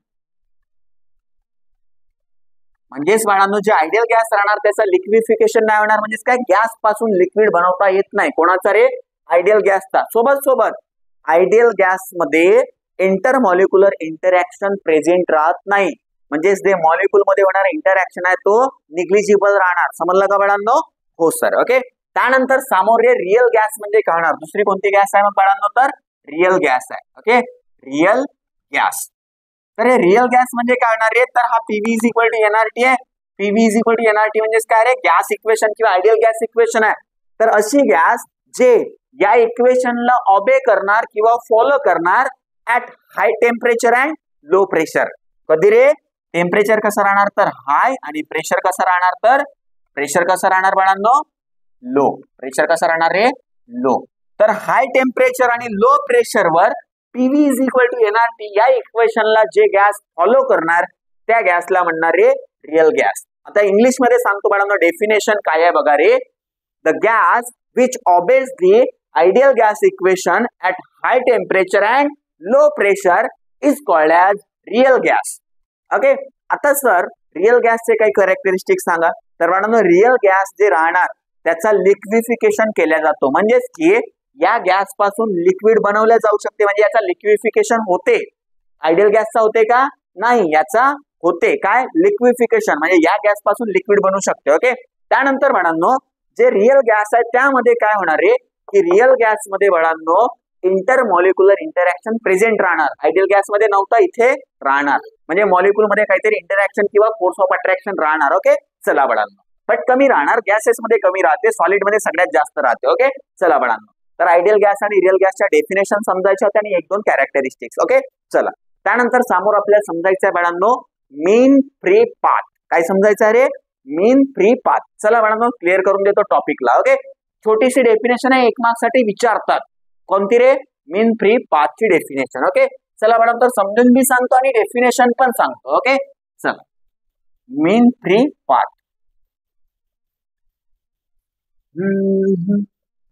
म्हणजेच बाळांनो जे आयडियल गॅस राहणार त्याचं लिक्विफिकेशन नाही होणार. म्हणजेच काय, गॅस पासून लिक्विड बनवता येत नाही. कोणाचा रे, आयडियल गॅसचा. सोबत आयडियल गॅस मध्ये इंटरमॉलिक्युलर इंटरॅक्शन प्रेझेंट राहत नाही. म्हणजेच जे मॉलिक्युल मध्ये होणार इंटरॅक्शन आहे तो निग्लिजिबल राहणार. समजलं का बाळांनो, हो सर. ओके, त्यानंतर समोर रिअल गॅस म्हणजे काय होणार, दुसरी कोणती गॅस आहे मग बाळांनो, तर रिअल गॅस आहे. Okay, real gas. तर हे रिअल गॅस म्हणजे काय होणार आहे, तर हा PV is equal to nRT आहे. PV is equal to nRT म्हणजे काय रे, गॅस इक्वेशन किंवा आयडियल गॅस इक्वेशन आहे. तर अशी गॅस जे या इक्वेशनला ऑबे करणार किंवा फॉलो करणार at high temperature and low pressure. कधी रे, टेम्परेचर कसं राहणार तर हाय आणि प्रेशर कसं राहणार तर बाळांनो लो. प्रेशर कसं राहणार रे, लो. तर हाय टेम्परेचर आणि लो प्रेशरवर PV is equal to nRT या इक्वेशनला जे गॅस फॉलो करणार त्या गॅसला म्हणणार रे रिअल गॅस. आता इंग्लिश मध्ये सांगतो बाळांनो, डेफिनेशन काय आहे बघा रे. The gas which obeys the ideal gas equation at high temperature and low pressure is called as real gas. Okay, आता सर रिअल गॅसचे काही कॅरेक्टरिस्टिक सांगा. तर बाळांनो रिअल गॅस जे राहणार त्याचा लिक्विफिकेशन केला जातो. म्हणजेच की या गॅस पासून लिक्विड बनवलं जाऊ शकते, म्हणजे याचा लिक्विफिकेशन होते. आयडियल गॅसचा होते का? नाही, याचा होते काय? लिक्विफिकेशन, म्हणजे या गॅस पासून लिक्विड बनवू शकते. ओके. त्यानंतर बाळांनो जे रिअल गॅस आहे त्यामध्ये काय होणार आहे की रिअल गॅस मध्ये बाळांनो इंटरमॉलिक्युलर इंटरॅक्शन प्रेझेंट राहणार. आयडियल गॅस मध्ये नव्हता, इथे राहणार. म्हणजे मॉलिक्युल मध्ये काहीतरी इंटरॅक्शन किंवा फोर्स ऑफ अट्रॅक्शन राहणार. ओके. चला बाळांनो, बट कमी राहणार. गॅसेस मध्ये कमी राहते, सॉलिड मध्ये सगळ्यात जास्त राहते. ओके. चला बाळांनो, तर आयडियल गॅस आणि रिअल गॅसच्या डेफिनेशन समजायच्या होत्या आणि 1-2 कॅरेक्टरिस्टिक्स. ओके. चला, त्यानंतर समोर आपल्याला समजायचं आहे बाळांनो मीन फ्री पाथ. काय समजायचं आहे रे? मीन फ्री पाथ. चला बाळांनो क्लिअर करून देतो टॉपिकला. ओके. छोटीशी डेफिनेशन आहे, 1 मार्क साठी विचारतात. कोणती रे? मीन फ्री पाथची डेफिनेशन. ओके. चला बाळांनो, तर समजून बी सांगतो आणि डेफिनेशन पण सांगतो. ओके. चला, मीन फ्री पाथ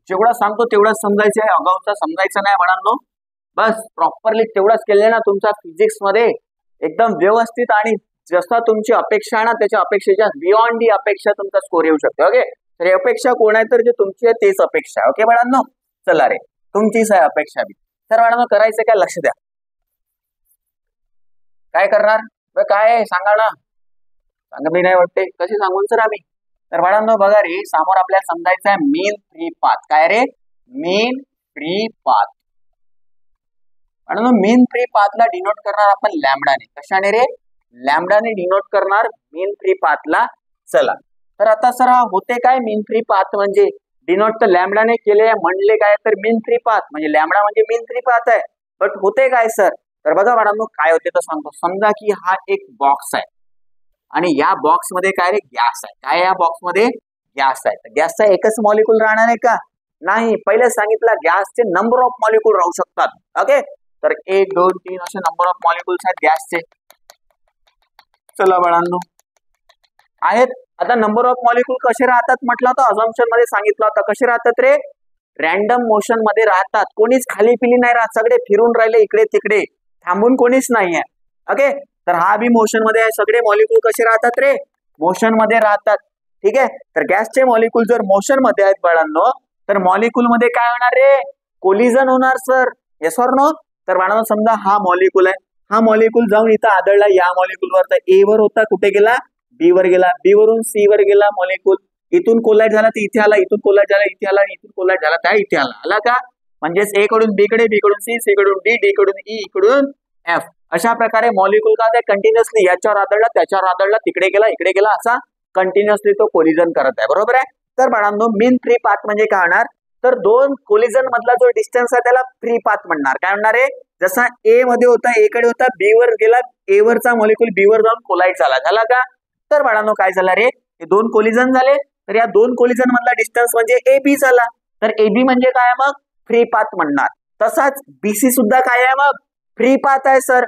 जेवढा सांगतो तेवढंच समजायचं आहे, अगाऊचा समजायचं नाही बाळांनो. बस प्रॉपरली तेवढंच केले ना, तुमचा फिजिक्स मध्ये एकदम व्यवस्थित आणि जसा तुमची अपेक्षा ना त्याच्या अपेक्षेच्या बियॉन्ड दी अपेक्षा तुमचा स्कोर येऊ शकतो. ओके. तर अपेक्षा कोण आहे? तर जे तुमची आहे तेच अपेक्षा आहे. ओके बाळांनो. चला रे, तुमचीच आहे अपेक्षा बी. तर बाळांनो करायचं काय? लक्ष द्या. काय करणार? काय सांगा ना, सांगा मी नाही वाटते. कशी सांगून सर आम्ही? तर बाळांनो बघा रे, समोर आपल्याला समजायचं आहे मीन फ्री पाथ. काय रे? मीन फ्री पाथ. बाळांनो मीन फ्री पाथला डिनोट करणार आपण लॅम्बडाने. कशाने रे? लॅम्बडाने डिनोट करणार मीन फ्री पाथला. चला, तर आता सर होते काय मीन फ्री पाथ? म्हणजे डिनोट तर लॅम्बडाने केले, म्हणले काय तर मीन फ्री पाथ, म्हणजे लॅम्बडा म्हणजे मीन फ्री पाथ आहे. बट होते काय सर? तर बघा बाळांनो काय होते तर सांगतो. समजा की हा एक बॉक्स आहे आणि या बॉक्स मध्ये काय रे? गॅस आहे. काय या बॉक्स मध्ये? गॅस आहे. तर गॅसचा एकच मॉलिक्यूल राहणार आहे का? नाही. पहिले सांगितलं गॅसचे नंबर ऑफ मॉलिक्यूल राहू शकतात. ओके. तर 1, 2, 3 असे नंबर ऑफ मॉलिक्यूल्स आहेत गॅसचे. चला बाळांनो आहेत. आता नंबर ऑफ मॉलिक्यूल कसे राहतात म्हटलं तर अझम्पशन मध्ये सांगितलं होतं. कसे राहतात रे? रॅन्डम मोशन मध्ये राहतात. कोणीच खाली पिली नाही राहत, सगळे फिरून राहिले इकडे तिकडे, थांबून कोणीच नाहीये. ओके. तर हा बी मोशन मध्ये आहे. सगळे मॉलिक्यूल कसे राहतात रे? मोशन मध्ये राहतात. ठीक आहे. तर गॅसचे मॉलिक्यूल जर मोशन मध्ये आहेत बाळांनो, तर मॉलिक्यूल मध्ये काय होणार रे? कोलिजन होणार सर. Yes or no? तर बाळांनो समजा हा मॉलिक्यूल आहे, हा मॉलिक्यूल जाऊन इथं आदळला या मॉलिक्यूल वर. तर ए वर होता, कुठे गेला? बी वर गेला. बी वरून सी वर गेला मॉलिक्यूल. इथून कोलाइड झाला तर इथे आला, इथून कोलाइड झाला इथे आला, इथून कोलाइड झाला त्या इथे आला. आला का? म्हणजेच ए कडून बी कडे, बी कडून सी, सी कडून डी, डी कडून ई, इकडून एफ. अशा प्रकारे मॉलिक्यूल का ते कंटिन्युअसली याच्यावर आदळला, त्याच्यावर आदळला, तिकडे गेला, इकडे गेला, असा कंटिन्युअसली तो कोलिजन करत आहे. बरोबर आहे. तर बाळांनो मीन फ्री पाथ म्हणजे काय होणार? तर दोन कोलिजन मधला जो डिस्टन्स आहे त्याला फ्री पाथ म्हणणार. काय म्हणणार आहे? जसा ए मध्ये होता, ए कडे होता, बी वर गेला, ए वरचा मॉलिक्यूल बी वर जाऊन कोलाइड झाला. झाला का? तर बाळांनो काय झाला रे? हे दोन कोलिजन झाले. तर या दोन कोलिजन मधला डिस्टन्स म्हणजे ए बी झाला. तर ए बी म्हणजे काय मग? फ्री पाथ म्हणणार. तसाच बीसी सुद्धा काय आहे मग? फ्री पाथ आहे सर.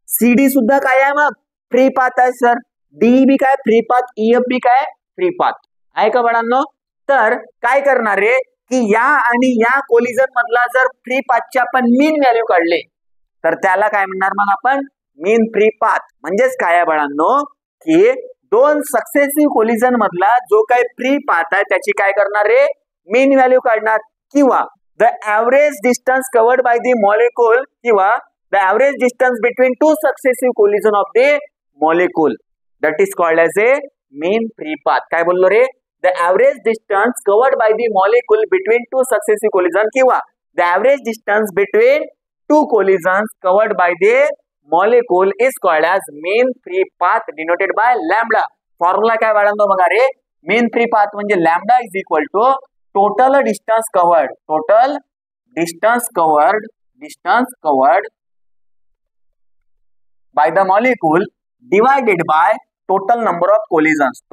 सीडी सुद्धा काय आहे मग? फ्री पाथ आहे सर. डी बी काय? Free path. ईएफ बी काय? फ्री पाथ आहे का बाळांनो? तर काय करणार रे की या आणि या कोलिजन मधला जर फ्री पाथची आपण मीन व्हॅल्यू काढले तर त्याला काय म्हणणार मग आपण? मीन फ्री पाथ. म्हणजेच काय आहे बाळांनो की दोन सक्सेसिव्ह कोलिजन मधला जो काही फ्री पाथ आहे त्याची काय करणार रे? मीन व्हॅल्यू काढणार. किंवा the average distance covered by the molecule किंवा the average distance between two successive collision of the molecule that is called as a mean free path. काय बोललो रे? The average distance covered by the molecule between two successive collision किंवा the average distance between two collisions covered by the molecule is called as mean free path denoted by lambda. Formula काय बाळांनो बघा रे? mean free path म्हणजे lambda is equal to total distance covered by the molecule divided by total number of collisions.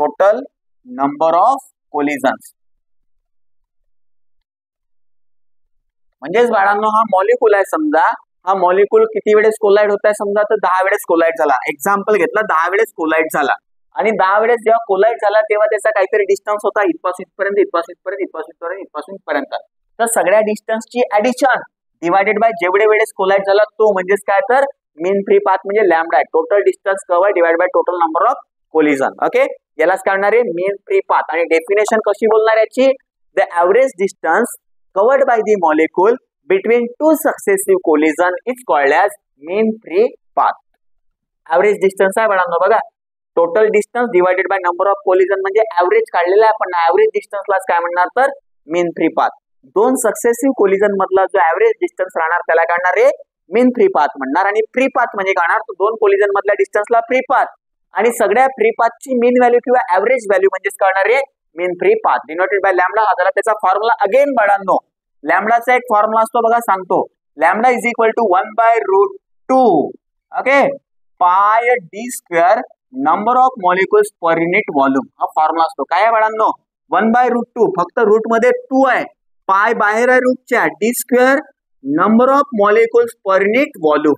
म्हणजेच बाळांनो हा molecule आहे. समजा हा मॉलिक्यूल किती वेळेस कोलाइड होत आहे समजा तर 10 वेळेस कोलाइड झाला. एक्झाम्पल घेतला 10 वेळेस कोलाइड झाला. आणि 10 वेळेस जेव्हा कोलाइड झाला तेव्हा त्याचा काहीतरी डिस्टन्स होता इथपासून इथपर्यंत, इथपासून इथपर्यंत, इथपासून इथपर्यंत, इथपासून इथपर्यंत. तर सगळ्या डिस्टन्सची ऍडिशन डिवायडेड बाय जेवढे वेळेस कोलाइड झाला तो म्हणजेच काय तर मीन फ्री पाथ म्हणजे lambda. Total distance cover divide by total number of collision. Okay. यालाच काढणार आहे मीन फ्री पाथ. आणि डेफिनेशन कशी बोलणार याची, the average distance covered by the molecule between two successive collision is called as mean free path. Average distance आहे बाळांनो बघा, total distance divided by number of collision म्हणजे ऍव्हरेज काढलेला आहे आपण. ऍव्हरेज डिस्टन्सलाच काय म्हणणार तर मीन फ्री पाथ. दोन सक्सेसिव्ह कोलिजन मधला जो ऍव्हरेज डिस्टन्स राहणार त्याला काढणार आहे मीन फ्री पाथ म्हणणार. आणि फ्री पाथ म्हणजे काढणार तो दोन कोलिजन मधल्या डिस्टन्सला फ्री पाथ, आणि सगळ्या फ्री पाथची मीन व्हॅल्यू किंवा ऍव्हरेज व्हॅल्यू म्हणजेच काढणार आहे mean free path denoted by lambda. हा झाला त्याचा फॉर्म्युला. अगेन बाळांनो लॅम्बडाचा एक फॉर्म्युला असतो बघा, सांगतो. Lambda is equal to 1/√2 okay pi d square number of molecules per unit volume. हा फॉर्म्युला असतो. काय आहे बाळांनो, 1/√2 फक्त रूट मध्ये 2 आहे, पाय बाहेर आहे रूटच्या, D square number of molecules per unit volume.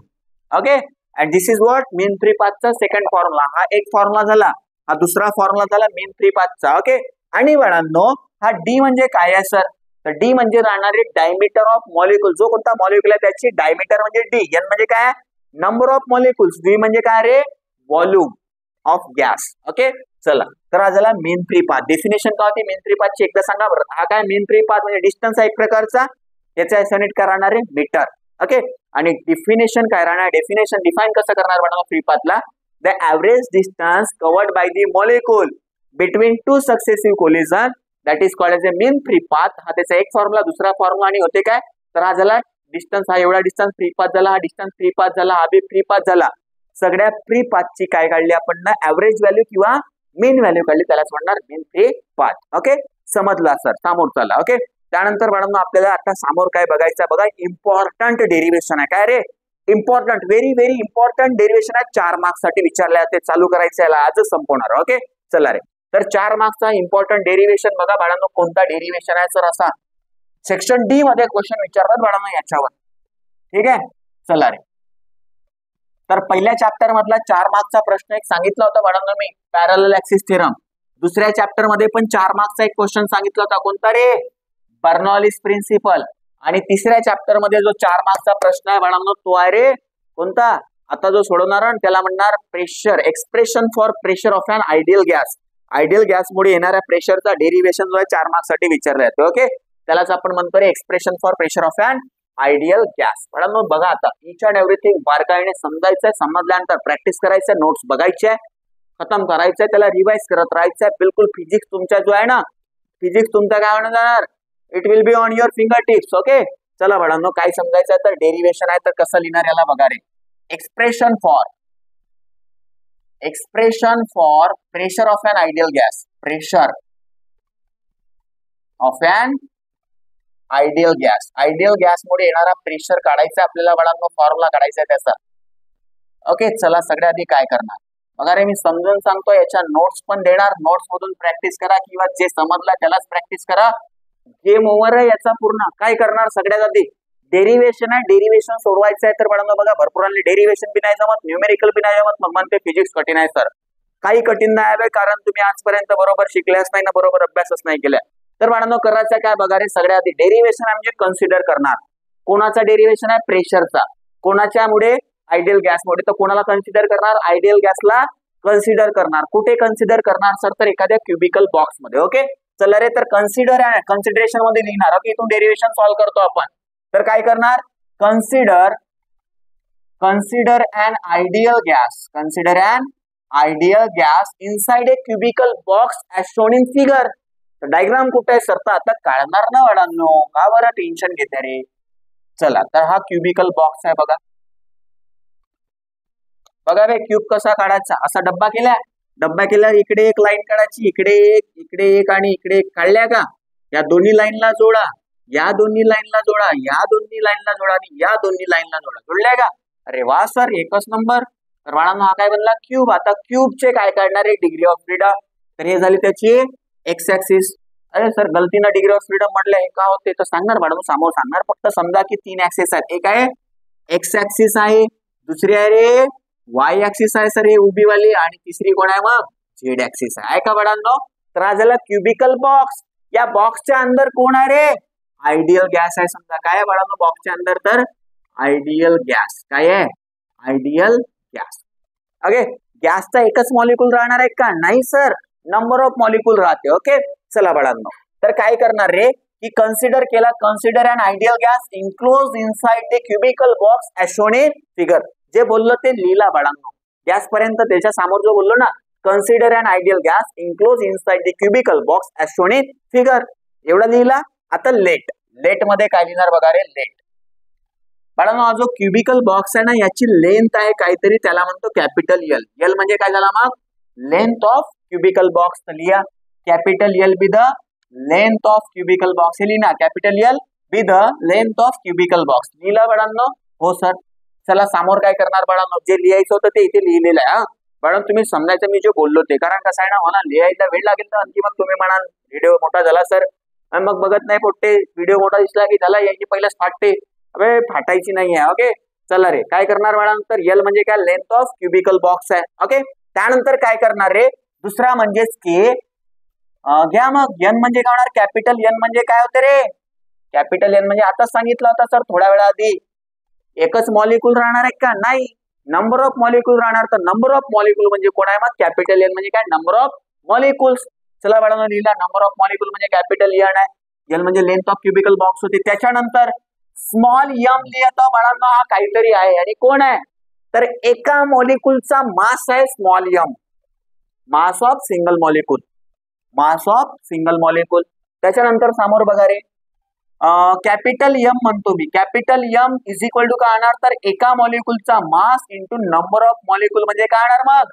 Okay and this is what mean free पाथचा सेकंड फॉर्म्युला. हा एक फॉर्म्युला झाला, हा दुसरा फॉर्म्युला झाला मीन फ्री पाथचा. ओके आणि बाळांनो हा डी म्हणजे काय आहे सर, तर डी म्हणजे राहणार आहे डायमीटर ऑफ मॉलिक्युल. जो कोणता मॉलिक्युल आहे त्याची डायमीटर म्हणजे डी. एन म्हणजे काय नंबर ऑफ मॉलिक्युल्स, व्ही म्हणजे काय रे व्हॉल्यूम ऑफ गॅस. ओके चला तर हा झाला मीन फ्री पाथ. डेफिनेशन काय होती मीन फ्री पाथची एकदा सांगा बरं. हा काय मीन फ्री पाथ म्हणजे डिस्टन्स आहे एक प्रकारचा, याचा युनिट काय राहणार आहे मीटर. ओके आणि डेफिनेशन काय राहणार, डेफिनेशन डिफाइन कसं करणार बाळांनो फ्री पाथला, the average distance covered by the molecule between two successive collision that is called as a mean free path. हा त्याचा एक फॉर्म्युला, दुसरा फॉर्म्युला आणि होते काय, तर हा झाला डिस्टन्स, हा एवढा डिस्टन्स फ्री पाथ झाला, हा डिस्टन्स फ्री पाथ झाला, हा बी फ्री पाथ झाला. सगळ्या फ्री पाथची काय काढली आपण ना ऍव्हरेज व्हॅल्यू किंवा मीन व्हॅल्यू काढली, त्यालाच म्हणणार मीन फ्री पाथ. ओके समजला सर, समोर चला. ओके त्यानंतर मॅडम आपल्याला आता समोर काय बघायचं बघा, इम्पॉर्टंट डेरिव्हेशन आहे. काय रे important, very very important derivation आहे, 4 मार्क्स साठी विचारले ते चालू करायचं याला आजच संपवणार. ओके चला रे, तर 4 मार्क्सचा इम्पॉर्टंट डेरिव्हेशन बघा बाळांनो. कोणता डेरिव्हेशन आहे सर, असा सेक्शन डी मध्ये क्वेश्चन विचारतात बाळांनो याच्यावर. ठीक आहे चला रे, तर पहिल्या चॅप्टर मधला 4 मार्क्सचा प्रश्न एक सांगितला होता बाळांनो मी, पॅरलल ऍक्सिस थेरम. दुसऱ्या चॅप्टर मध्ये पण 4 मार्क्सचा एक क्वेश्चन सांगितला होता, कोणता रे बर्नॉलिस प्रिन्सिपल. आणि तिसऱ्या चॅप्टर मध्ये जो 4 मार्क्सचा प्रश्न आहे बाळांनो तो आहे रे कोणता, आता जो सोडवणार त्याला म्हणणार pressure, expression for pressure of an ideal gas. Ideal gas मुळे येणाऱ्या प्रेशरचा डेरिव्हेशन जो आहे 4 मार्क्स साठी विचारला जातो. ओके त्यालाच आपण म्हणतो रे expression for pressure of an ideal gas. म्हणून बघा आता इच अँड एव्हरीथिंग बारकाईने समजायचंय, समजल्यानंतर प्रॅक्टिस करायचंय, नोट्स बघायचे, खतम करायचंय, त्याला रिवाइज करत राहायचंय. बिलकुल फिजिक्स तुमच्या जो आहे ना, फिजिक्स तुमचा काय होणार जाणार, it will be on your finger tips. Okay चला बाळांनो काय समजायचं तर डेरिव्हेशन आहे तर कसं लिहिणार याला बघा रे. Expression for pressure of an ideal gas, pressure of an ideal gas. Ideal gas मुळे येणारा प्रेशर काढायचा आपल्याला बाळांनो, फॉर्म्युला काढायचा त्याचा. ओके चला सगळ्या आधी काय करणार बघा रे, मी समजून सांगतो, याच्या नोट्स पण देणार, नोट्स मधून प्रॅक्टिस करा किंवा जे समजला त्यालाच प्रॅक्टिस करा. गेम ओव्हर आहे याचा पूर्ण. काय करणार सगळ्यात आधी डेरिव्हेशन आहे, डेरिव्हेशन सोडवायचं आहे. तर बाळांनो बघा भरपूरांनी डेरिव्हेशन बी नाही जमत, न्यूमेरिकल बी नाही जमत, मग म्हणते फिजिक्स कठीण आहे सर. काही कठीण नाही आहे कारण तुम्ही आजपर्यंत बरोबर शिकल्याच नाही ना, बरोबर अभ्यासच नाही केला. तर बाळांनो करायचं काय बघा रे, सगळ्या आधी डेरिव्हेशन म्हणजे कन्सिडर करणार. कोणाचा डेरिव्हेशन आहे प्रेशरचा, कोणाच्यामुळे आयडियल गॅसमुळे, तर कोणाला कन्सिडर करणार आयडियल गॅसला कन्सिडर करणार. कुठे कन्सिडर करणार सर, तर एखाद्या क्युबिकल बॉक्स मध्ये. ओके चला रे, तर कन्सिडर आहे कन्सिडरेशन मध्ये लिहिणार. ओके इथून डेरिव्हेशन सॉल्व्ह करतो आपण. तर काय करणार, consider an ideal gas inside a cubical box as shown in figure. तर डायग्राम कुठे आहे सर, तर आता काढणार ना वाढांनो, का बरं टेन्शन घेते रे. चला तर हा क्युबिकल बॉक्स आहे बघा. बघा रे क्यूब कसा काढायचा, असा डब्बा केल्यावर इकडे एक लाईन काढायची, इकडे एक आणि इकडे एक. काढल्या का, या दोन्ही लाईनला जोडा, या दोन्ही लाईनला जोडा, या दोन्ही लाईनला जोडा आणि या दोन्ही लाईनला जोडा. जोडल्या का, अरे वा सर एकच नंबर. तर बाळांनो हा काय बनला क्यूब. आता क्यूबचे काय काढणार आहे डिग्री ऑफ फ्रीडम, तर हे झाली त्याची एक्स ऍक्सिस. अरे सर गलतीनं डिग्री ऑफ फ्रीडम म्हटलं हे का होते तर सांगणार बाळांनो, समोर सांगणार. फक्त समजा की 3 ऍक्सिस आहेत, एक आहे एक्स ऍक्सिस आहे, दुसरी आहे रे वाय ऍक्सिस आहे सर हे उभी वाली, आणि तिसरी कोण आहे मग झेड ऍक्सिस आहे का बाळांनो. तर हा झाला क्युबिकल बॉक्स. या बॉक्सच्या अंदर कोण आहे रे, आयडियल गॅस आहे. समजा काय आहे बाळांनो बॉक्सच्या अंदर, तर आयडियल गॅस. काय आहे आयडियल गॅस. ओके गॅसचा एकच मॉलिक्यूल राहणार आहे का, नाही सर, नंबर ऑफ मॉलिक्यूल राहते. ओके, चला बाळांनो, तर काय करणार रे की कन्सिडर केला, consider an ideal gas enclose inside the cubical box as shown in figure. जे बोललो ते लिहिला बाळांनो, गॅस पर्यंत त्याच्या समोर जो बोललो ना, consider an ideal gas enclose inside the cubical box as shown in figure, एवढा लिहिला. आता लेट, लेट मध्ये काय लिहिणार बघा रे, लेट. बाळांनो, हा जो क्युबिकल बॉक्स आहे ना, याची लेंथ आहे काहीतरी, त्याला म्हणतो कॅपिटल एल. एल म्हणजे काय झाला मग, लेंथ ऑफ क्युबिकल बॉक्स. लिहा capital L be the length of cubical box. हे लिहिना capital L be the length of cubical box. लिहिला बाळांनो? हो सर. चला समोर काय करणार बाळांनो, जे लिहायचं होतं ते इथे लिहिलेलं आहे. बाळांनो तुम्ही समजायचं मी जे बोललो ते, कारण कसं आहे ना, हो ना, लिहायला वेळ लागेल तर आणखी मग तुम्ही म्हणाल व्हिडिओ मोठा झाला सर, मग बघत नाही पोट्टे, व्हिडिओ मोठा दिसला की झाला याची पहिल्याच फाटते. अबे फाटायची नाही आहे. ओके, चला रे, काय करणार बाळांतर, एल म्हणजे काय, लेंथ ऑफ क्युबिकल बॉक्स आहे. ओके, त्यानंतर काय करणार रे, दुसरा म्हणजेच के घ्या. मग एन म्हणजे काय होणार, कॅपिटल एन म्हणजे काय होते रे, कॅपिटल एन म्हणजे आता सांगितलं होता सर थोड्या वेळा आधी, एकच मॉलिक्यूल राहणार आहे का, नाही, नंबर ऑफ मॉलिक्यूल राहणार. तर नंबर ऑफ मॉलिक्यूल म्हणजे कोण आहे मग, कॅपिटल एन म्हणजे काय, नंबर ऑफ मॉलिक्यूल्स. चला बाळांनो लिहिला, नंबर ऑफ मॉलिक्यूल म्हणजे कॅपिटल एन आहे, एल म्हणजे लेंथ ऑफ क्युबिकल बॉक्स होते. त्याच्यानंतर स्मॉल एम लिहितो बाळांनो, हा काहीतरी आहे आणि कोण आहे, तर एका मॉलिक्यूलचा मास आहे small M, mass of single molecule, mass of single molecule. त्याच्यानंतर समोर बघा रे, कॅपिटल एम म्हणतो मी, capital M is equal to काय होणार, तर एका मॉलिक्यूलचा mass into number of molecule म्हणजे काय होणार मग,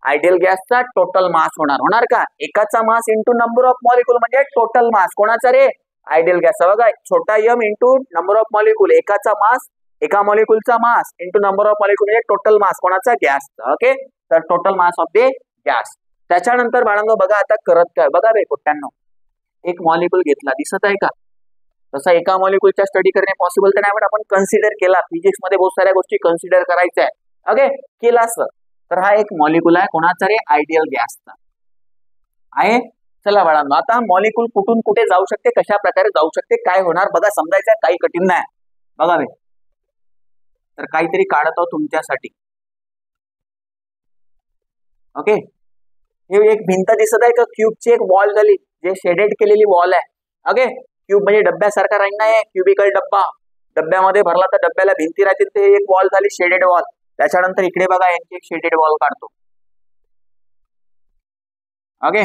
आयडियल गॅसचा टोटल मास होणार का, एकाचा mass into number of molecule म्हणजे टोटल मास कोणाचा रे, आयडियल गॅस. बघा, छोटा M into number of molecule, एकाचा मास, एका मॉलिक्यूलचा mass into number of molecule म्हणजे टोटल मास कोणाचा, गॅसचा. ओके, तर total mass of the gas. त्याच्यानंतर बाळांनो बघा आता करत काय, बघा रे पोट्ट्यांनो, एक मॉलिक्यूल घेतला, दिसत आहे का, तसा एका मॉलिक्यूलच्या स्टडी करणे पॉसिबल तर नाही, पण आपण कन्सिडर केला, फिजिक्स मध्ये बहुत साऱ्या गोष्टी कन्सिडर करायच्या आहे. ओके, केला सर, तर हा एक मॉलिक्यूल आहे कोणाचा रे, आयडियल गॅसचा आहे. चला बाळांनो, आता मॉलिक्यूल कुठून कुठे जाऊ शकते, कशा प्रकारे जाऊ शकते, काय होणार बघा, समजायचं काही कठीण नाही. बघा रे, तर काहीतरी काढतो तुमच्यासाठी. ओके, हे एक भिंत दिसत आहे का, क्यूबची एक वॉल झाली, जे शेडेड केलेली वॉल आहे. ओके, क्यूब म्हणजे डब्यासारखा राहील नाही, क्युबिकल डब्बा, डब्यामध्ये भरला तर डब्याला भिंती राहतील, ते एक वॉल झाली शेडेड वॉल. त्याच्यानंतर इकडे बघा यांची एक शेडेड वॉल काढतो. ओके,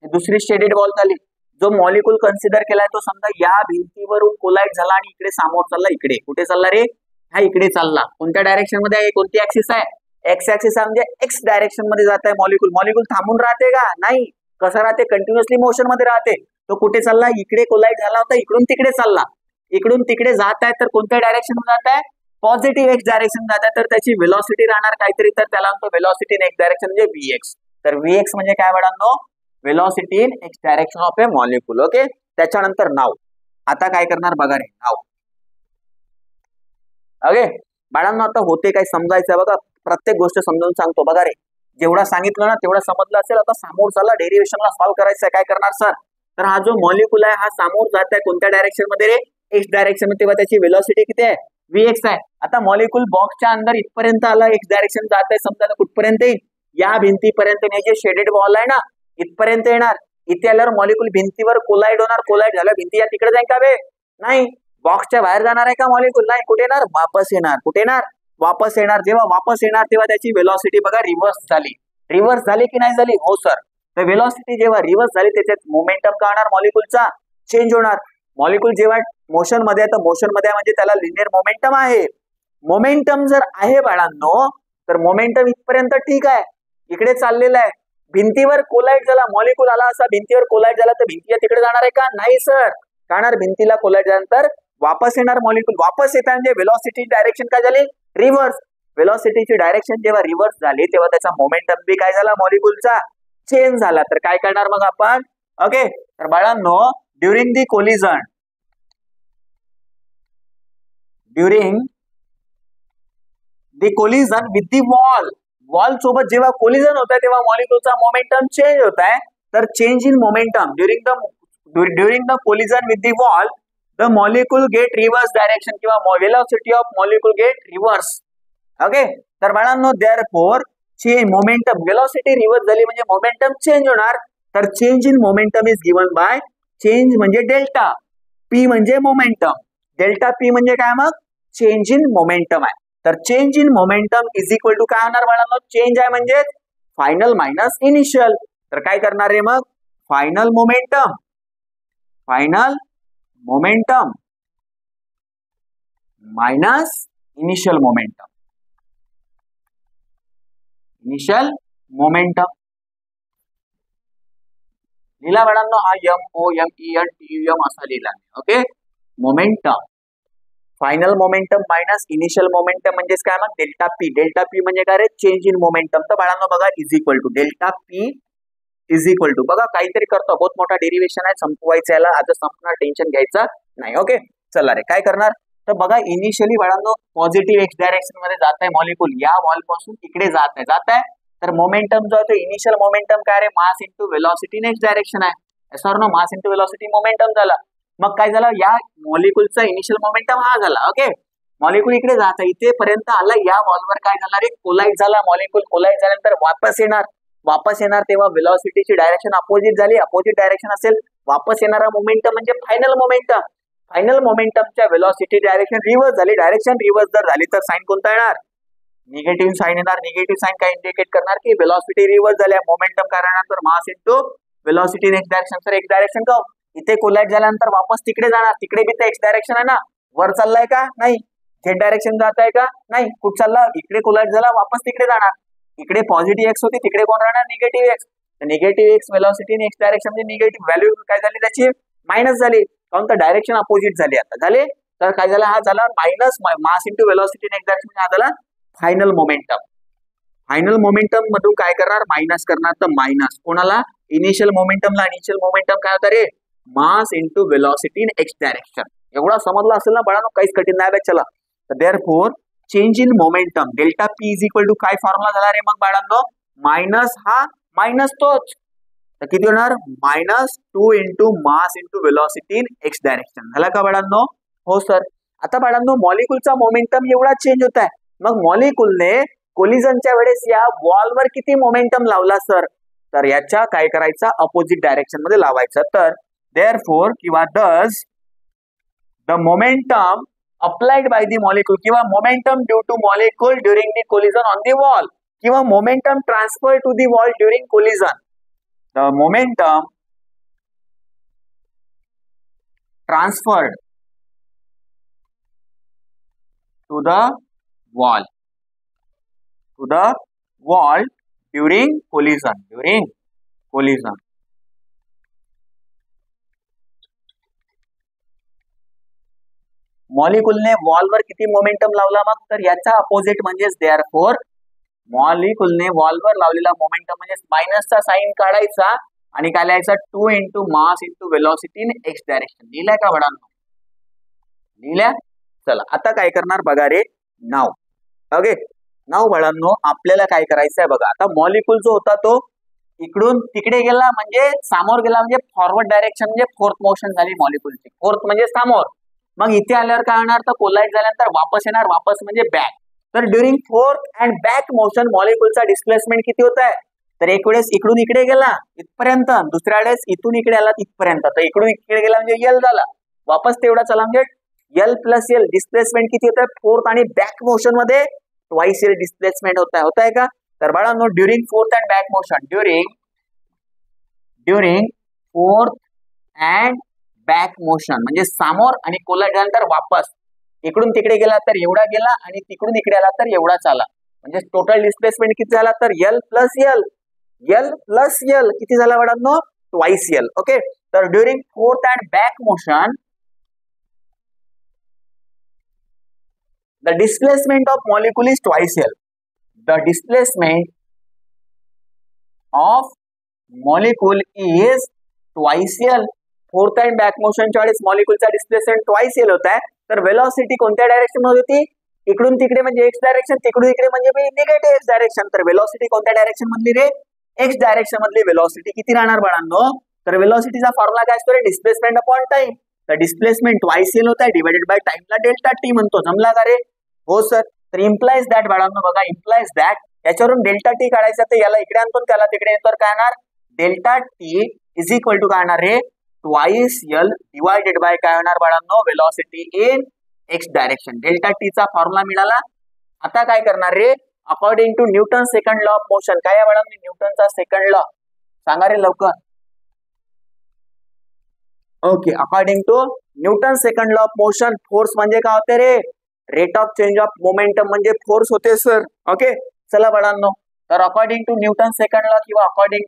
दुसरी शेडेड वॉल झाली. जो मॉलिक्यूल कन्सिडर केलाय तो समजा या भिंतीवरून कोलाइड झाला आणि इकडे समोर चालला, इकडे कुठे चालला रे, हा इकडे चालला. कोणत्या डायरेक्शन मध्ये आहे, कोणती ऍक्सिस आहे, एक्स ऍक्सिस आहे, म्हणजे एक्स डायरेक्शन मध्ये जात आहे मॉलिक्यूल. मॉलिक्यूल थांबून राहते का, नाही, कसं राहते, कंटिन्युअसली मोशन मध्ये राहते. तो कुठे चालला, इकडे कोलाइड झाला होता, इकडून तिकडे चालला, इकडून तिकडे जात आहे, तर कोणत्या डायरेक्शन मध्ये जात आहे, पॉझिटिव्ह एक्स डायरेक्शन जात आहे. तर त्याची व्हेलॉसिटी राहणार काहीतरी, तर त्याला म्हणतो व्हेलॉसिटी इन एक्स डायरेक्शन म्हणजे Vx. तर Vx म्हणजे काय बाळांनो, velocity in x direction of A molecule. Okay, त्याच्यानंतर नाव, आता काय करणार बघा रे, नाव. ओके बाळांनो, आता होते काय समजायचं बघा, प्रत्येक गोष्ट समजावून सांगतो. बघा रे, जेवढा सांगितलं ना तेवढा समजलं असेल. आता समोर चला डेरिव्हेशनला सॉल्व्ह करायचं आहे. काय करणार सर, तर हा जो मॉलिक्यूल आहे हा समोर जात आहे कोणत्या डायरेक्शन मध्ये रे, एक्स डायरेक्शन मध्ये, तेव्हा त्याची व्हेलॉसिटी किती आहे, Vx आहे. आता मॉलिक्यूल बॉक्सच्या अंदर इथपर्यंत आला, एक्स डायरेक्शन जात आहे, समजा कुठपर्यंत येईल, या भिंतीपर्यंत. जे शेडेड वॉल आहे ना इथपर्यंत येणार, इथे आल्यावर मॉलिक्यूल भिंतीवर कोलाइड होणार, कोलाइड झाला भिंती या तिकडे जाईल का बे, नाही, बॉक्सच्या बाहेर जाणार आहे का मॉलिक्यूल, नाही, कुठे येणार, वापस येणार. कुठे येणार, वापस येणार. जेव्हा वापस येणार तेव्हा त्याची व्हेलॉसिटी बघा रिव्हर्स झाली. रिव्हर्स झाली की नाही झाली, हो सर. तर व्हेलॉसिटी जेव्हा रिव्हर्स झाली त्याच्यात मोमेंटम काय होणार, मॉलिक्यूलचा चेंज होणार. मॉलिक्यूल जेव्हा मोशन मध्ये आहे तर मोशन मध्ये म्हणजे त्याला लिनियर मोमेंटम आहे. मोमेंटम जर आहे बाळांनो, तर मोमेंटम इथपर्यंत ठीक आहे, इकडे चाललेला आहे, भिंतीवर कोलाइड झाला, मॉलिक्यूल आला असा भिंतीवर कोलाइड झाला, तर भिंती तिकडे जाणार आहे का, नाही सर. कारण भिंतीला कोलाइड झाल्यानंतर वापस येणार मॉलिक्यूल, वापस येतात म्हणजे व्हेलॉसिटी डायरेक्शन काय झाली, रिव्हर्स. व्हेलॉसिटीची डायरेक्शन जेव्हा रिव्हर्स झाली तेव्हा त्याचा मोमेंटम बी काय झाला, मॉलिक्यूलचा चेंज झाला. तर काय करणार मग आपण, ओके, तर बाळांनो during the collision, during the collision with the wall, wall सोबत जेव्हा कोलिजन होत आहे तेव्हा मॉलिक्यूलचा मोमेंटम चेंज होत आहे. तर change in momentum during the collision with the wall, the molecule get reverse direction किंवा velocity of molecule get reverse. Okay, तर बाळांनो देअरफॉर मोमेंटम वेलॉसिटी रिव्हर्स झाली म्हणजे मोमेंटम चेंज होणार. तर change in momentum is given by change म्हणजे delta, p म्हणजे momentum, delta p म्हणजे काय मग चेंज इन मोमेंटम आहे. तर change in momentum is equal to काय होणार बाळांनो, चेंज आहे म्हणजे फायनल मायनस इनिशियल. तर काय करणार आहे मग final momentum minus initial momentum लिहिला बाळांनो, हा MOMENTUM असा लिहिला. Okay, momentum final momentum minus initial momentum म्हणजेच काय मग डेल्टा पी. डेल्टा पी म्हणजे काय रे चेंज इन मोमेंटम. तर बाळांनो बघा is equal to delta p is equal to बघा काहीतरी करतो, बहुत मोठा डेरिवेशन आहे, संपवायचं याला, आता संपणार, टेन्शन घ्यायचा नाही. ओके चला रे काय करणार, तर बघा इनिशियली बाळांनो पॉझिटिव्ह एक्स डायरेक्शन मध्ये जात आहे मॉलिक्यूल, या वॉल पासून इकडे जात आहे. तर मोमेंटम जो आहे तो इनिशियल मोमेंटम काय रे mass into velocity next direction आहे. Sir no mass into velocity momentum झाला. मग काय झालं, या मॉलिक्यूलचा इनिशियल मोमेंटम हा झाला. ओके, मॉलिक्यूल इकडे जात आहे, इथे पर्यंत आला, या वॉलवर काय झाला रे कोलाइड झाला, मॉलिक्यूल कोलाइड झाल्यानंतर वापस येणार तेव्हा वेलॉसिटीची डायरेक्शन अपोजिट झाली. अपोजिट डायरेक्शन असेल वापस येणारा मोमेंटम म्हणजे फायनल मोमेंटम. फायनल मोमेंटमच्या वेलॉसिटी डायरेक्शन रिव्हर्स झाली. डायरेक्शन रिव्हर्स जर झाली तर साइन कोणता येणार, निगेटिव्ह साइन येणार. निगेटिव्ह साइन काय इंडिकेट करणार की वेलॉसिटी रिव्हर्स झाल्या. मोमेंटम काय राहणार तर mass into velocity next direction. तर एक डायरेक्शन का इथे कोलाइड झाल्यानंतर वापस तिकडे जाणार, तिकडे बी तर एक्स डायरेक्शन आहे ना, वर चाललाय का नाही, झेड डायरेक्शन जात आहे का नाही, कुठं चालला इकडे कोलाइड झाला वापस तिकडे जाणार. इकडे पॉझिटिव्ह एक्स होती, तिकडे कोण राहणार negative x. Negative x velocity next direction म्हणजे निगेटिव्ह व्हॅल्यू काय झाली त्याची मायनस झाली, काऊन तर डायरेक्शन अपोजिट झाली. आता झाले तर काय झालं, हा झाला मायनस मास इंटू वेलॉसिटी नेक्स्ट डायरेक्शन, हा झाला फायनल मोमेंटम. फायनल मोमेंटम मधून काय करणार मायनस करणार, तर मायनस कोणाला इनिशियल मोमेंटमला. इनिशियल मोमेंटम काय होतं रे mass into velocity in x direction. एवढा समजला असेल ना बाळांनो, काहीच कठीण नाही बे. चला तर therefore change in momentum delta p is equal to काय फॉर्म्युला झाला रे मग बाळांनो, मायनस हा मायनस तोच, तर किती होणार -2 into mass into velocity in x direction. झाला का बाळांनो, हो सर. आता बाळांनो मॉलिक्यूलचा मोमेंटम एवढा चेंज होत आहे, मग मॉलिक्यूलने कोलिजनच्या वेळेस या वॉलवर किती मोमेंटम लावला सर, तर याच्या काय करायचा अपोजिट डायरेक्शन मध्ये लावायचं. तर देअरफॉर किंवा thus the momentum applied by the molecule किंवा momentum due to molecule during the collision on the wall किंवा momentum transfer to the wall during collision. The momentum transferred to the wall during collision. मॉलिक्यूलने वॉलवर किती momentum लावला मग, तर याचा opposite म्हणजेच देअरफॉर मॉलिक्यूलने वॉलवर लावलेला मोमेंटम म्हणजे मायनसचा साइन काढायचा आणि काय लिहायचा 2 into mass into velocity in x direction. लिहिलाय का बाळांनो, लिहिल्या. चला आता काय करणार बघा रे नाव. ओके नाव बाळांनो आपल्याला काय करायचं आहे बघा. आता मॉलिक्यूल जो होता तो इकडून तिकडे गेला म्हणजे समोर गेला म्हणजे फॉरवर्ड डायरेक्शन म्हणजे फोर्थ मोशन झाली मॉलिक्यूलची. फोर्थ म्हणजे समोर, मग इथे आल्यावर काय होणार तर कोलाइड झाल्यानंतर वापस येणार, वापस म्हणजे बॅक. तर during forth and back motion मॉलिक्यूलचा डिस्प्लेसमेंट किती होत आहे, तर एक वेळेस इकडून इकडे गेला इथपर्यंत, दुसऱ्या वेळेस इथून इकडे आला इथपर्यंत. तर इकडून इकडे गेला म्हणजे यल झाला, वापस तेवढा चला म्हणजे एल प्लस एल. डिस्प्लेसमेंट किती होत आहे फोर्थ आणि बॅक मोशन मध्ये ट्वाइस एल डिस्प्लेसमेंट होत आहे का. तर बाळांनो during forth and back motion, during forth and back motion म्हणजे समोर आणि कोलाइड झाल्यानंतर वापस इकडून तिकडे गेला तर एवढा गेला आणि तिकडून इकडे आला तर एवढा चाला, म्हणजे टोटल डिस्प्लेसमेंट किती झाला तर एल प्लस एल किती झाला बाळांनो ट्वाइस एल. ओके तर during forth and back motion the displacement of molecule is twice L. The displacement of molecule is twice L. Forth and back मोशनच्या वेळेस मॉलिक्यूलचा डिस्प्लेसमेंट ट्वाइस एल होत आहे. तर वेलॉसिटी कोणत्या डायरेक्शन मध्ये होती, इकडून तिकडे म्हणजे एक्स डायरेक्शन, तिकडून इकडे म्हणजे निगेटिव्ह एक्स डायरेक्शन. तर वेलॉसिटी कोणत्या डायरेक्शन मधली रे एक्स डायरेक्शन मधली वेलॉसिटी किती राहणार बाळांनो, तर वेलॉसिटीचा फॉर्म्युला काय असतो रे डिस्प्लेसमेंट अपॉन टाइम. तर डिस्प्लेसमेंट ट्वाइस एल होत आहे डिवाइडेड बाय टाइमला डेल्टा टी म्हणतो. जमला का रे, हो सर. तर इम्प्लाइज दॅट बाळांनो बघा, इम्प्लाइज दॅट याच्यावरून डेल्टा टी काढायचा, तर याला इकडे आणतो त्याला तिकडे येतो, काय येणार delta T is equal to काय येणार रे ट्वाइस एल डिवायडेड बाय काय होणार बाळांनो velocity in x direction. Delta T चा फॉर्म्युला मिळाला. आता काय करणार रे according to Newton second law of motion. काय बाळांनो न्यूटनचा सेकंड लॉ सांगा रे लवकर. Okay, according to Newton second law of motion force म्हणजे काय होते रे rate of change of momentum म्हणजे फोर्स होते सर. ओके चला बाळांनो, तर according to Newton second law किंवा अकॉर्डिंग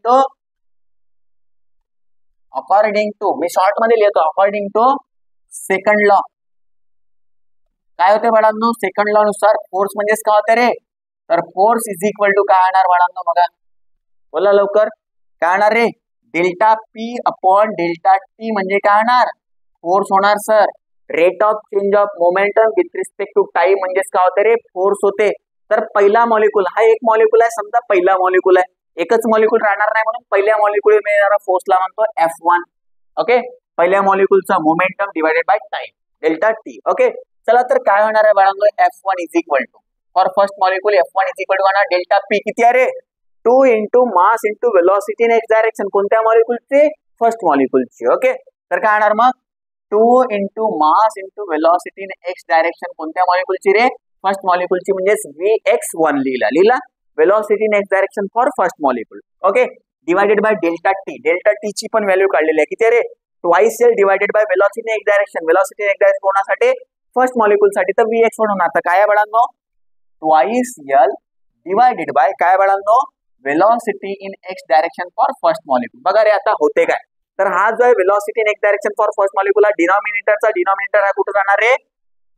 टू मी शॉर्ट मध्ये लिहितो अकॉर्डिंग टू सेकंड लॉ काय होते बाळांनो सेकंड लॉ नुसार फोर्स म्हणजेच काय होते रे तर फोर्स इज इक्वल टू काय होणार बाळांनो बघा बोला लवकर काय होणार रे delta P upon delta T म्हणजे काय होणार फोर्स होणार sir. Rate of change of momentum with respect to time म्हणजेच काय होते रे फोर्स होते. तर पहिला मॉलिक्यूल हा एक मॉलिक्यूल आहे समजा पहिला मॉलिक्यूल आहे एकच मॉलिक्यूल राहणार नाही म्हणून पहिल्या मॉलिक्यूल मिळणारा फोर्सला म्हणतो F1. ओके पहिल्या मॉलिक्यूलचा momentum divided by time delta T. Okay चला तर काय होणार आहे बाळांनो F1 is equal to for first molecule F1 is equal to delta P किती आहे रे 2 into mass into velocity in x direction. कोणत्या मॉलिक्यूलची फर्स्ट मॉलिक्यूलची. ओके तर काय होणार मग 2 into mass into velocity in x direction कोणत्या मॉलिक्यूलची रे फर्स्ट मॉलिक्यूलची म्हणजेच Vx1 लिहिला velocity in x direction for first molecule. Okay divided by delta T. Delta T ची पण व्हॅल्यू काढलेली आहे किती रे twice L divided by velocity in x direction. Velocity in x direction कोणासाठी फर्स्ट मॉलिक्यूल साठी तर Vx1 होणार. तर काय बाळांनो ट्वाइस एल डिवाइडेड बाय काय बाळांनो velocity in x direction for first molecule. बघा रे आता होते काय तर हा जो आहे velocity in x direction for first molecule हा डिनॉमिनेटर हा कुठे जाणार रे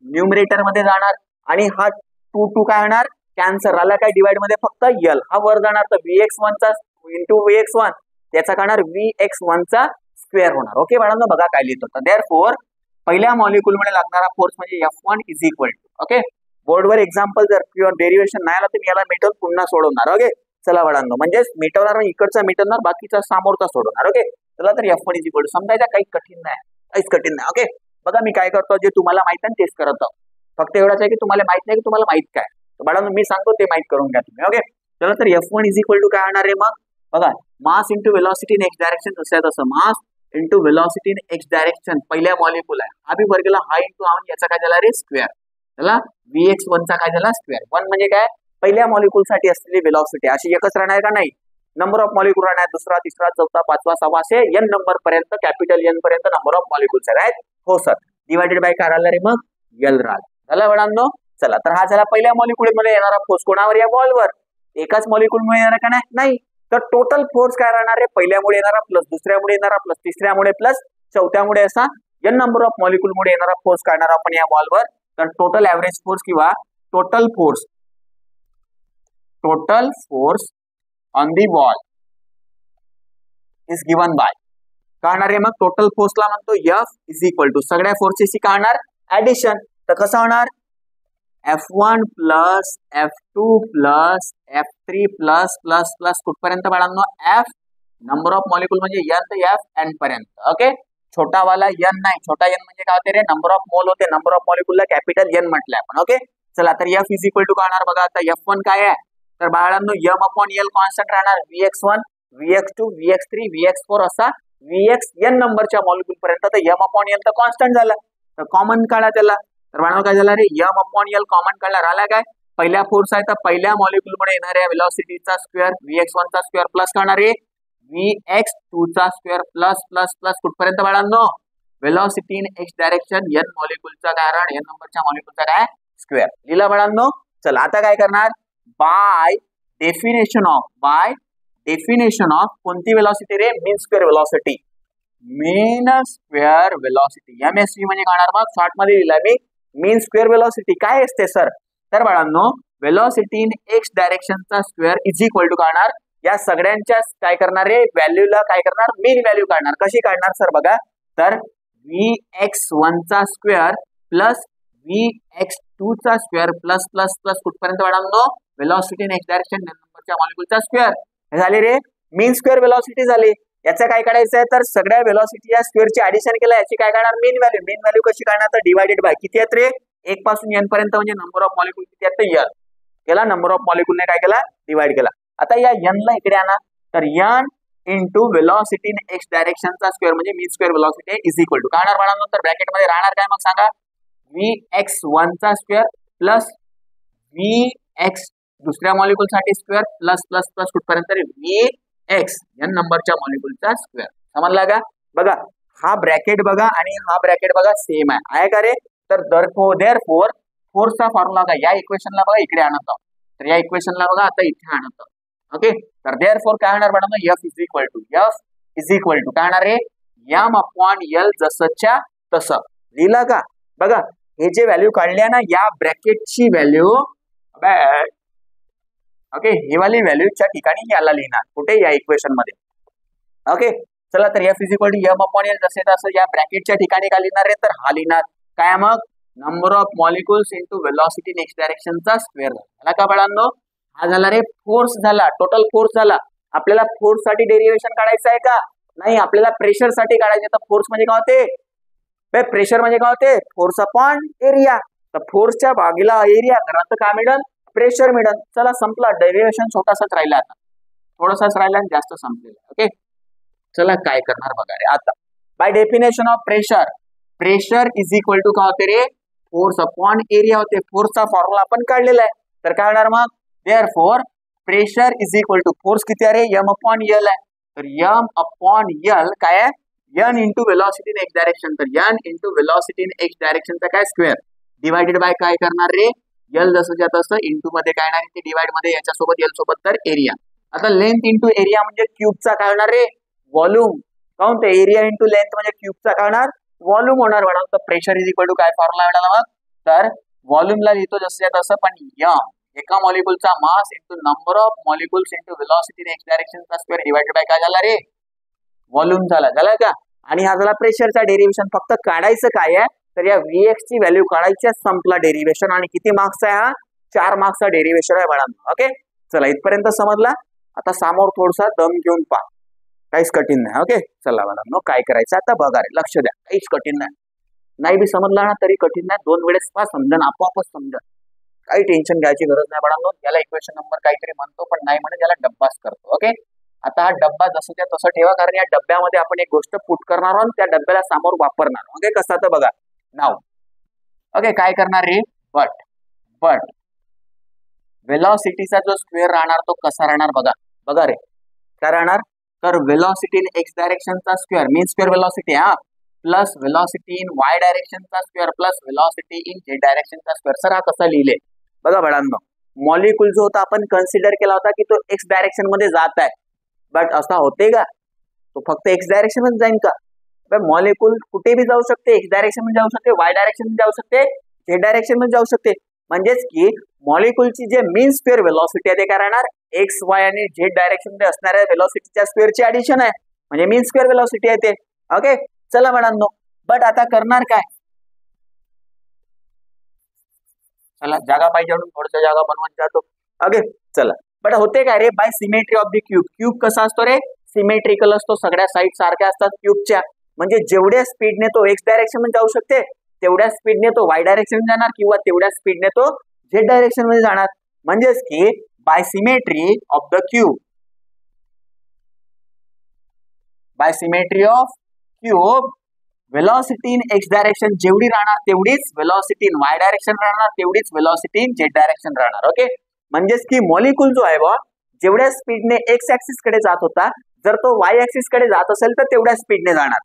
न्यूमरेटर मध्ये जाणार आणि हा 2 काय होणार कॅन्सर आला काय डिवाइड मध्ये फक्त एल हा वर जाणार तर Vx1 चा इंटू Vx1 त्याचा काय होणार Vx1 चा स्क्वेअर होणार. ओके बाळांनो बघा काय लिहितो तर देअरफॉर पहिल्या मॉलिक्यूल मध्ये लागणारा फोर्स म्हणजे F1 is equal to. Okay बोर्डवर एक्झाम्पल जर प्युअर डेरिव्हेशन नाही आला तर मी याला मिटवून पुन्हा सोडवणार. ओके चला बाळांनो म्हणजे मिटवणार इकडचा मिटवणार बाकीचा समोरचा सोडवणार. ओके चला तर F1 इज इक्वल टू समजायचा काही कठीण नाही काहीच कठीण नाही. ओके बघा मी काय करतो जे तुम्हाला माहित आहे तेच करत आहोत फक्त एवढाच आहे की तुम्हाला माहित नाही की तुम्हाला माहित काय बाळांनो मी सांगतो ते माहित करून घ्या तुम्ही. ओके चला तर F1 इज इक्वल टू काय होणार आहे मग बघा मास into velocity in x direction कसं आहे तसं मास into velocity in x direction पहिल्या मॉलिक्यूल आहे हा बी वर्गला हा इंटू हा याचा काय झाला रे स्क्वेअर त्याला Vx1 चा काय झाला स्क्वेअर. 1 म्हणजे काय पहिल्या मॉलिक्यूल साठी असलेली वेलोसिटी अशी एकच राहणार का नाही नंबर ऑफ मॉलिक्यूल राहणार दुसरा तिसरा चौथा पाचवा सहावा असे n नंबर पर्यंत कॅपिटल N पर्यंत नंबर ऑफ मॉलिक्यूल्स आहेत. हो सर डिवाइडेड बाय काय राहिला रे मग L राहिला झाला बाळांनो. चला तर हा झाला पहिल्या मॉलिक्यूल मध्ये येणारा फोर्स कोणावर या बॉलवर एकाच मॉलिक्यूल मध्ये येणार का नाही तर टोटल फोर्स काय राहणार आहे पहिल्यामुळे येणारा प्लस दुसऱ्यामुळे येणारा प्लस तिसऱ्यामुळे प्लस चौथ्यामुळे असा n नंबर ऑफ मॉलिक्यूल मुळे येणारा फोर्स काढणार आपण या बॉलवर. तर टोटल ऍव्हरेज फोर्स किंवा total force on the ball is given bye काढणार आहे मग टोटल फोर्सला म्हणतो F इज इक्वल टू सगळ्या फोर्सेसची काढणार ऍडिशन तर कसं होणार F1 plus F2 plus F3 plus plus plus कुठपर्यंत बाळांनो F नंबर ऑफ मॉलिक्यूल म्हणजे N तर F N पर्यंत. ओके छोटा वाला N नाही छोटा N म्हणजे काय होते रे नंबर ऑफ मोल होते नंबर ऑफ मॉलिक्यूलला कॅपिटल N म्हटलंय आपण. ओके चला तर F इज इक्वल टू काढणार बघा आता F1 काय आहे तर बाळांनो M अपॉन L कॉन्स्टंट राहणार Vx1 Vx2 Vx3 Vx4 असा Vxn नंबरच्या मॉलिक्यूल पर्यंत तर M अपॉन L तर कॉन्स्टंट झाला तर कॉमन काढा त्याला तर बाळांनो काय झाला रे M अपॉन L कॉमन काढला राहिला काय पहिल्या फोर्स आहे तर पहिल्या मॉलिक्यूल मध्ये येणाऱ्या वेलोसिटीचा स्क्वेअर Vx1 चा स्क्वेअर प्लस करणार आहे Vx2 चा स्क्वेअर प्लस प्लस प्लस कुठपर्यंत बाळांनो velocity in x direction n मॉलिक्यूलचा कारण n नंबरच्या मॉलिक्यूलचा काय स्क्वेअर लिहिला बाळांनो. चला आता काय करणार बाय डेफिनेशन ऑफ कोणती वेलोसिटी रे मीन स्क्वेअर वेलोसिटी MSV म्हणजे काढणार मग शॉर्ट मध्ये लिहिला मी मीन स्क्वेअर वेलोसिटी काय असते सर तर बाळांनो वेलोसिटी इन एक्स डायरेक्शनचा स्क्वेअर इज इक्वल टू काढणार या सगळ्यांच्या काय करणार रे व्हॅल्यूला काय करणार मीन व्हॅल्यू काढणार कशी काढणार सर बघा तर Vx1 चा स्क्वेअर प्लस Vx2 चा स्क्वेअर प्लस प्लस प्लस कुठपर्यंत बाळांनो वेलोसिटी इन एक्स डायरेक्शन नंबरच्या मॉलिक्यूलचा स्क्वेअर झाले रे मीन स्क्वेअर वेलोसिटी झाली. याचं काय काढायचं आहे तर सगळ्या वेलोसिटी या स्क्वेअरची ऍडिशन केलं याची काय काढणार मीन व्हॅल्यू कशी काढणार तर डिवायडेड बाय किती आहेत रे 1 पासून n पर्यंत म्हणजे नंबर ऑफ मॉलिक्यूल किती आहेत तर n केला, नंबर ऑफ मॉलिक्यूलने काय केला डिवाइड केला. आता या n ला इकडे आणा, तर n into velocity in X डायरेक्शनचा स्क्वेअर म्हणजे mean square velocity is equal to काय होणार बाळांनो, तर ब्रॅकेट मध्ये राहणार काय मग सांगा, vx1 चा स्क्वेअर प्लस vx दुसऱ्या मॉलिक्यूल साठी स्क्वेअर प्लस प्लस प्लस कुठपर्यंत vx n नंबरच्या मॉलिक्यूलचा स्क्वेअर. समजला का? बघा हा ब्रॅकेट बघा आणि हा ब्रॅकेट बघा सेम आहे का रे, तर देअरफॉर फोर्सचा फॉर्म्युला बघा या इक्वेशनला बघा इकडे आणत आहोत, तर या इक्वेशनला बघा आता इथे आणत आहोत. ओके, तर देअरफॉर काय होणार madam, F is equal to काय होणार रे, m अपॉन L जसंच्या तसं लिहिलं का. बघा हे जे व्हॅल्यू काढल्या ना या ब्रॅकेटची व्हॅल्यू ओके ही वाली व्हॅल्यूच्या ठिकाणी याला लिहिणार कुठे या इक्वेशन मध्ये. ओके चला, तर F is equal to m upon L जसे तसं या ब्रॅकेटच्या ठिकाणी काय लिहिणार आहे, तर हा लिहिणार काय मग number of molecules into velocity in X डायरेक्शनचा स्क्वेअर झाला का बाळांनो. हा झाला रे फोर्स झाला, टोटल फोर्स झाला. आपल्याला फोर्स साठी डेरिव्हेशन काढायचं आहे का नाही, आपल्याला प्रेशर साठी काढायचं. तर फोर्स म्हणजे काय होते, प्रेशर म्हणजे काय होते, फोर्स अपॉन एरिया. तर फोर्सच्या भागीला एरिया करा तर काय मिळेल, प्रेशर मिळेल. चला संपला, डेरिव्हेशन छोटासाच राहिला, आता थोडासाच राहिला आणि जास्त संपलेला. ओके चला काय करणार बघा रे आता, by definition of pressure is equal to काय होते रे, फोर्स अपॉन एरिया होते. फोर्सचा फॉर्म्युला आपण काढलेला आहे, तर काय होणार मग, therefore pressure is equal to force किती आहे रे, m अपॉन L आहे, तर m अपॉन L काय आहे, n into velocity in x direction. तर n into velocity in X डायरेक्शनचा काय स्क्वेअर डिवाइडेड बाय काय करणार रे, L जसंच्या तसं इंटू मध्ये काय येणार ते डिवाइड मध्ये याच्यासोबत L सोबत तर एरिया. आता लेंथ इंटू एरिया म्हणजे क्यूबचा काय होणार रे, व्हॉल्यूम. काऊन ते एरिया इंटू लेंथ म्हणजे क्यूबचा काय होणार, व्हॉल्यूम होणार मॅडम. तर प्रेशर इज इक्वल टू काय फॉर्म्युला मिळाला मग, तर व्हॉल्यूमला लिहितो जसं तसं, पण m एका मॉलिक्यूलचा mass into number of molecules into velocity in X डायरेक्शनचा स्क्वेअर डिवाइडेड बाय काय झाला रे, व्हॉल्यूम झाला का. आणि हा झाला प्रेशरचा डेरिव्हेशन. फक्त काढायचं काय आहे, तर या Vx ची व्हॅल्यू काढायची, संपला डेरिव्हेशन. आणि किती मार्क्स आहे हा, 4 मार्क्सचा डेरिव्हेशन आहे बाळांनो. ओके चला इथपर्यंत समजला. आता समोर थोडसा दम घेऊन पहा, काहीच कठीण नाही. ओके चला बाळांनो काय करायचं आता बघा रे, लक्ष द्या, काहीच कठीण नाही बी समजला ना तरी कठीण नाही, 2 वेळेस पहा समजन, आपोआपच समजन, काही टेन्शन घ्यायची गरज नाही बाळांनो. याला इक्वेशन नंबर काहीतरी म्हणतो पण नाही म्हणत, याला डब्बाच करतो. ओके आता हा डब्बा जसं त्या तसं ठेवा, कारण या डब्यामध्ये आपण एक गोष्ट पुट करणार आहोत, त्या डब्याला समोर वापरणार. ओके कसं तर बघा नाव. ओके काय करणार रे, बट वेलॉसिटीचा जो स्क्वेअर राहणार तो कसा राहणार बघा रे, काय राहणार, तर वेलॉसिटी इन एक्स डायरेक्शनचा स्क्वेअर मीन स्क्वेअर वेलॉसिटी हा प्लस वेलॉसिटी इन वाय डायरेक्शनचा square plus velocity in Z डायरेक्शनचा स्क्वेअर. सर हा कसा लिहिले बघा बाळांनो, मॉलिक्यूल जो होता आपण कन्सिडर केला होता की तो एक्स डायरेक्शन मध्ये जात आहे, बट असा होते का, तो फक्त एक्स डायरेक्शन मध्ये जाईल का, मॉलिक्यूल कुठे भी जाऊ शकते, एक्स डायरेक्शन मध्ये जाऊ शकते, वाय डायरेक्शन मध्ये जाऊ शकते, झेड डायरेक्शन मध्ये जाऊ शकते. म्हणजेच की मॉलिक्यूलची जे मीन स्क्वेअर वेलॉसिटी आहे ते काय राहणार, एक्स वाय आणि झेड डायरेक्शन मध्ये असणाऱ्या वेलॉसिटीच्या स्क्वेअरची ऍडिशन आहे, म्हणजे मीन स्क्वेअर वेलॉसिटी आहे ते. ओके चला बाळांनो, बट आता करणार काय, चला जागा पाहिजे म्हणून थोडस जागा बनवत जातो. ओके चला, बट होते काय रे, by symmetry of the cube. Cube कसा असतो रे, सिमेट्रिकल असतो, सगळ्या साईड सारख्या असतात क्यूबच्या. म्हणजे जेवढ्या स्पीडने तो एक्स डायरेक्शन मध्ये जाऊ शकते तेवढ्या स्पीडने तो वाय डायरेक्शन मध्ये जाणार, किंवा तेवढ्या स्पीडने तो झेड डायरेक्शन मध्ये जाणार. म्हणजेच की by symmetry of the cube, by symmetry of cube velocity in x direction जेवढी राहणार तेवढीच वेलॉसिटी इन वाय डायरेक्शन राहणार, तेवढीच वेलॉसिटी इन झेड डायरेक्शन राहणार. ओके म्हणजेच की मॉलिक्यूल जो आहे बा जेवढ्या स्पीडने एक्स ऍक्सिस कडे जात होता, जर तो वाय ऍक्सिस कडे जात असेल तर तेवढ्या स्पीडने जाणार.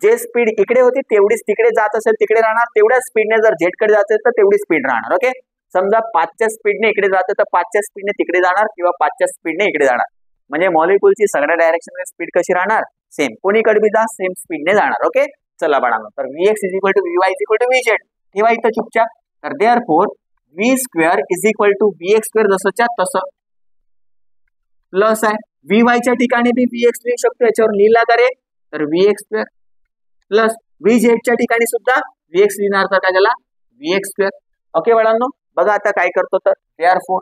जे स्पीड इकडे होती तेवढीच तिकडे जात असेल तिकडे राहणार, तेवढ्या स्पीडने जर झेड कडे जात असेल तर तेवढी स्पीड राहणार. ओके समजा 5च्या स्पीडने इकडे जाते तर 5च्या स्पीडने तिकडे जाणार, किंवा 5च्या स्पीडने इकडे जाणार. म्हणजे मॉलिक्यूलची सगळ्या डायरेक्शन मध्ये स्पीड कशी राहणार, सेम, कोणीकडे बी जा सेम स्पीडने जाणार. ओके चला बाळांनो, तर Vx is equal to Vy is equal to Vz ठेवा इथं चुपचाप. तर therefore V square is equal to Vx square जसंच्या तसं प्लस आहे, Vy च्या ठिकाणी बी Vx लिहू शकतो, याच्यावर लिहिला का रे, तर Vx स्क्वेअर प्लस Vz च्या ठिकाणी सुद्धा Vx लिहिणार तर काय झाला Vx स्क्वेअर. ओके बाळांनो बघा आता काय करतो, तर देअरफॉर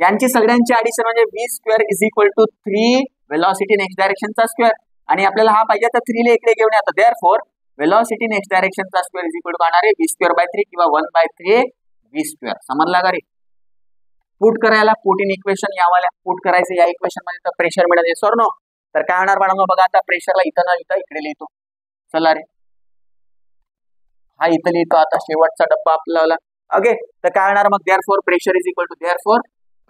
यांची सगळ्यांची ऍडिशन म्हणजे V square is equal to 3 velocity in X डायरेक्शनचा स्क्वेअर, आणि आपल्याला हा पाहिजे तर 3 ला इकडे घेऊन येतो. Therefore velocity next direction square is equal to काय आहे v²/3 किंवा 1/3 v². समजला का रे? पुट करायला पुट इन इक्वेशन यावाल्या पुट करायचं या इक्वेशन मध्ये तर प्रेशर मिळेल सर नो. तर काय होणार बाळांनो बघा आता प्रेशरला इथं न लिहिता इकडे लिहितो. चला रे हा इथं लिहितो आता शेवटचा डब्बा आपल्याला. ओके तर काय होणार मग therefore pressure is equal to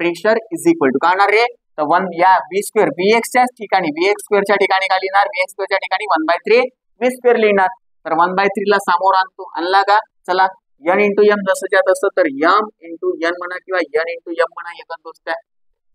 pressure is equal to काय होणार रे तर 1 या v² vx च्या ठिकाणी vx² च्या ठिकाणी काय लिहिणार vx² च्या ठिकाणी 1/3 v² लिहिणार. तर 1/3 ला समोर आणतो. आणला का? चला n × m जसंच्या तसं तर m × n म्हणा किंवा n × m म्हणा एकच गोष्ट आहे.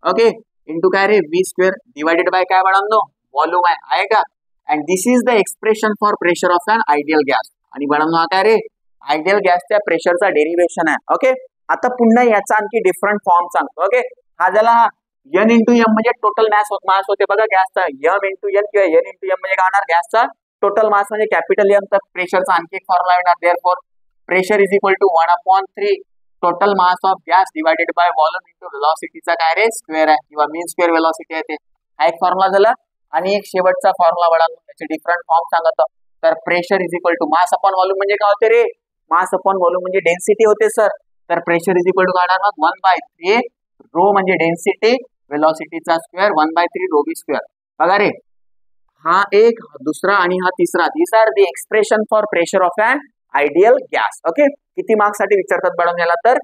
ओके इंटू काय रे v² डिवाइडेड बाय काय बाळांनो व्हॉल्यूम आहे का. And this is the expression for pressure of an ideal gas. आणि बाळांनो हा काय रे आयडियल गॅसच्या प्रेशरचा डेरिव्हेशन आहे. ओके आता पुन्हा याचा आणखी डिफरंट फॉर्म सांगतो. ओके हा झाला हा n × m म्हणजे टोटल मास होते बघा गॅसचा. m × n किंवा n × m म्हणजे काय होणार गॅसचा टोटल मास म्हणजे कॅपिटल M. तर प्रेशरचा आणखी एक फॉर्म्युला येणार therefore pressure is equal to 1/3 total mass of gas divided by volume into वेलॉसिटीचा काय रे स्क्वेअर आहे किंवा मीन स्क्वेअर वेलॉसिटी आहे ते. हा एक फॉर्म्युला झाला. आणि एक शेवटचा फॉर्म्युला बघा त्याचे डिफरंट फॉर्म सांगतो. तर pressure is equal to mass upon volume म्हणजे काय होते रे मास अपॉन व्हॉल्यूम म्हणजे डेन्सिटी होते सर. तर प्रेशर इज इक्वल टू काय होणार मग 1/3 रो म्हणजे डेन्सिटी वेलॉसिटीचा स्क्वेअर 1/3 रो v². बघा रे हा एक दुसरा आणि हा तिसरा. These are the expression for pressure of an ideal gas. Okay किती मार्क्स साठी विचारतात बघून याला तर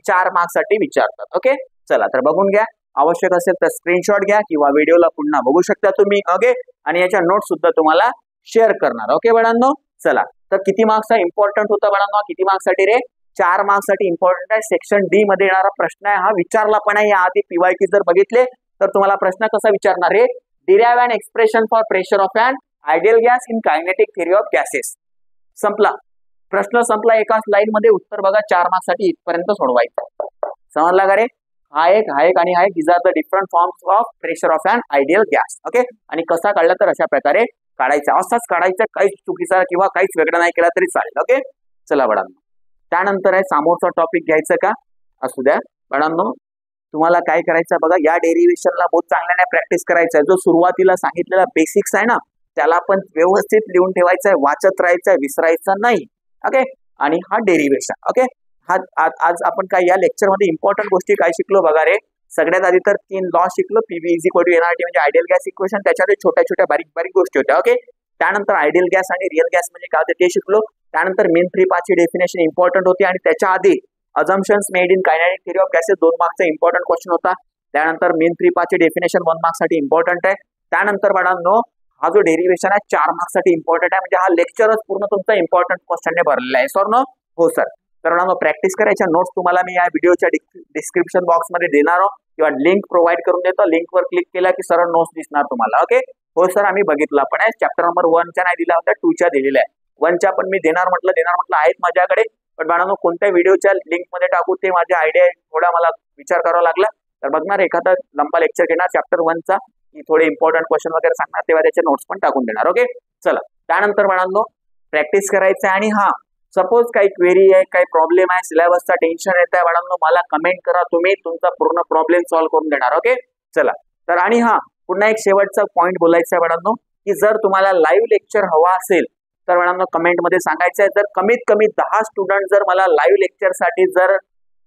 4 मार्क्स साठी विचारतात. ओके चला तर बघून घ्या. आवश्यक असेल तर स्क्रीनशॉट घ्या किंवा व्हिडिओला पुन्हा बघू शकता तुम्ही. ओके आणि याच्या नोट्स सुद्धा तुम्हाला शेअर करणार. ओके बाळांनो चला तर किती मार्क्स इम्पॉर्टंट होता बाळांनो किती मार्क्स साठी रे 4 मार्क्स साठी इम्पॉर्टंट आहे. सेक्शन डी मध्ये येणारा प्रश्न आहे. हा विचारला पण आहे. याआधी पीवायक्यू जर बघितले तर तुम्हाला प्रश्न कसा विचारणार रे derive an expression for pressure of an ideal gas in kinetic theory of gases. संपला प्रश्न संपला. एका स्लाइड मध्ये उत्तर बघा 4 मार्क्स साठी इथपर्यंत सोडवायचं. समजला का रे हा एक आणि हा एक. These are the different forms of pressure of an ideal gas. Okay आणि कसा काढला तर अशा प्रकारे काढायचा. असाच काढायचा काहीच चुकीचा किंवा काहीच वेगळा नाही केला तरी चालेल. ओके चला बाळांनो त्यानंतर आहे समोरचा टॉपिक घ्यायचं का असू द्या बाळांनो. तुम्हाला काय करायचं बघा या डेरिव्हेशनला बहुत चांगल्याने प्रॅक्टिस करायचा आहे. जो सुरुवातीला सांगितलेला बेसिक्स आहे ना त्याला पण व्यवस्थित लिहून ठेवायचं आहे. वाचत राहायचं आहे विसरायचं नाही. ओके आणि हा डेरिव्हेशन. ओके हा आज आपण काय या लेक्चर मध्ये इम्पॉर्टंट गोष्टी काय शिकलो बघा रे. सगळ्यात आधी तर 3 लॉ शिकलो. PV is equal to NRT म्हणजे आयडियल गॅस इक्वेशन. त्याच्यामध्ये छोट्या छोट्या बारीक गोष्टी होत्या. ओके त्यानंतर आयडियल गॅस आणि रिअल गॅस म्हणजे काय होते ते शिकलो. त्यानंतर मीन फ्री पाथची डेफिनेशन इम्पॉर्टंट होती. आणि त्याच्या आधी assumptions made in kinetic theory of gases 2 मार्क्सचा इम्पॉर्टंट क्वेश्चन होता. त्यानंतर मीन फ्री पाथची डेफिनेशन 1 मार्क्स साठी इम्पॉर्टंट आहे. त्यानंतर बाळांनो हा जो डेरिव्हेशन आहे 4 मार्क्स साठी इम्पॉर्टंट आहे. म्हणजे हा लेक्चरच पूर्ण तुमचा इम्पॉर्टंट क्वेश्चनने भरलेला आहे. सर नो हो सर. तर बाळांनो प्रॅक्टिस करायच्या नोट्स तुम्हाला मी या व्हिडिओच्या डिस्क्रिप्शन बॉक्स मध्ये देणार आहोत किंवा लिंक प्रोव्हाइड करून देतो. लिंकवर क्लिक केला की सरळ नोट्स दिसणार तुम्हाला. ओके हो सर आम्ही बघितला पण आहे. चॅप्टर नंबर 1 च्या नाही दिला होता 2 च्या दिलेला आहे. 1 च्या पण मी देणार म्हटलं आहेत माझ्याकडे. पण बाळांनो कोणत्या व्हिडिओच्या लिंक मध्ये टाकू ते माझी आयडिया थोडा मला विचार करावा लागला. तर बघणार एखादा लंबा लेक्चर घेणार चॅप्टर 1 चा की थोडे इम्पॉर्टंट क्वेश्चन वगैरे सांगणार तेव्हा त्याचे नोट्स पण टाकून देणार. ओके चला त्यानंतर बाळांनो प्रॅक्टिस करायचं आहे. आणि हा सपोज काही क्वेरी आहे काही प्रॉब्लेम आहे सिलेबसचा टेन्शन येत आहे बाळांनो मला कमेंट करा. तुम्ही तुमचा पूर्ण प्रॉब्लेम सॉल्व्ह करून देणार. ओके चला तर आणि हा पुन्हा एक शेवटचा पॉईंट बोलायचा आहे बाळांनो की जर तुम्हाला लाईव्ह लेक्चर हवा असेल तर बाळांनो कमेंट मध्ये सांगायचं आहे. जर कमीत कमी 10 स्टुडंट जर मला लाईव्ह लेक्चर साठी जर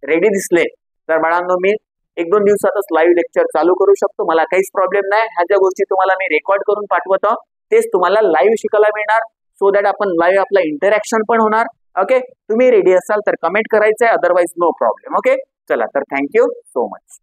रेडी दिसले तर बाळांनो मी 1-2 दिवसातच लाईव्ह लेक्चर चालू करू शकतो. मला काहीच प्रॉब्लेम नाही. ह्या ज्या गोष्टी तुम्हाला मी रेकॉर्ड करून पाठवतो तेच तुम्हाला लाईव्ह शिकायला मिळणार. सो दॅट आपण लाईव्ह आपला इंटरॅक्शन पण होणार. ओके तुम्ही रेडी असाल तर कमेंट करायचं आहे. Otherwise no problem. ओके चला तर थँक्यू सो मच.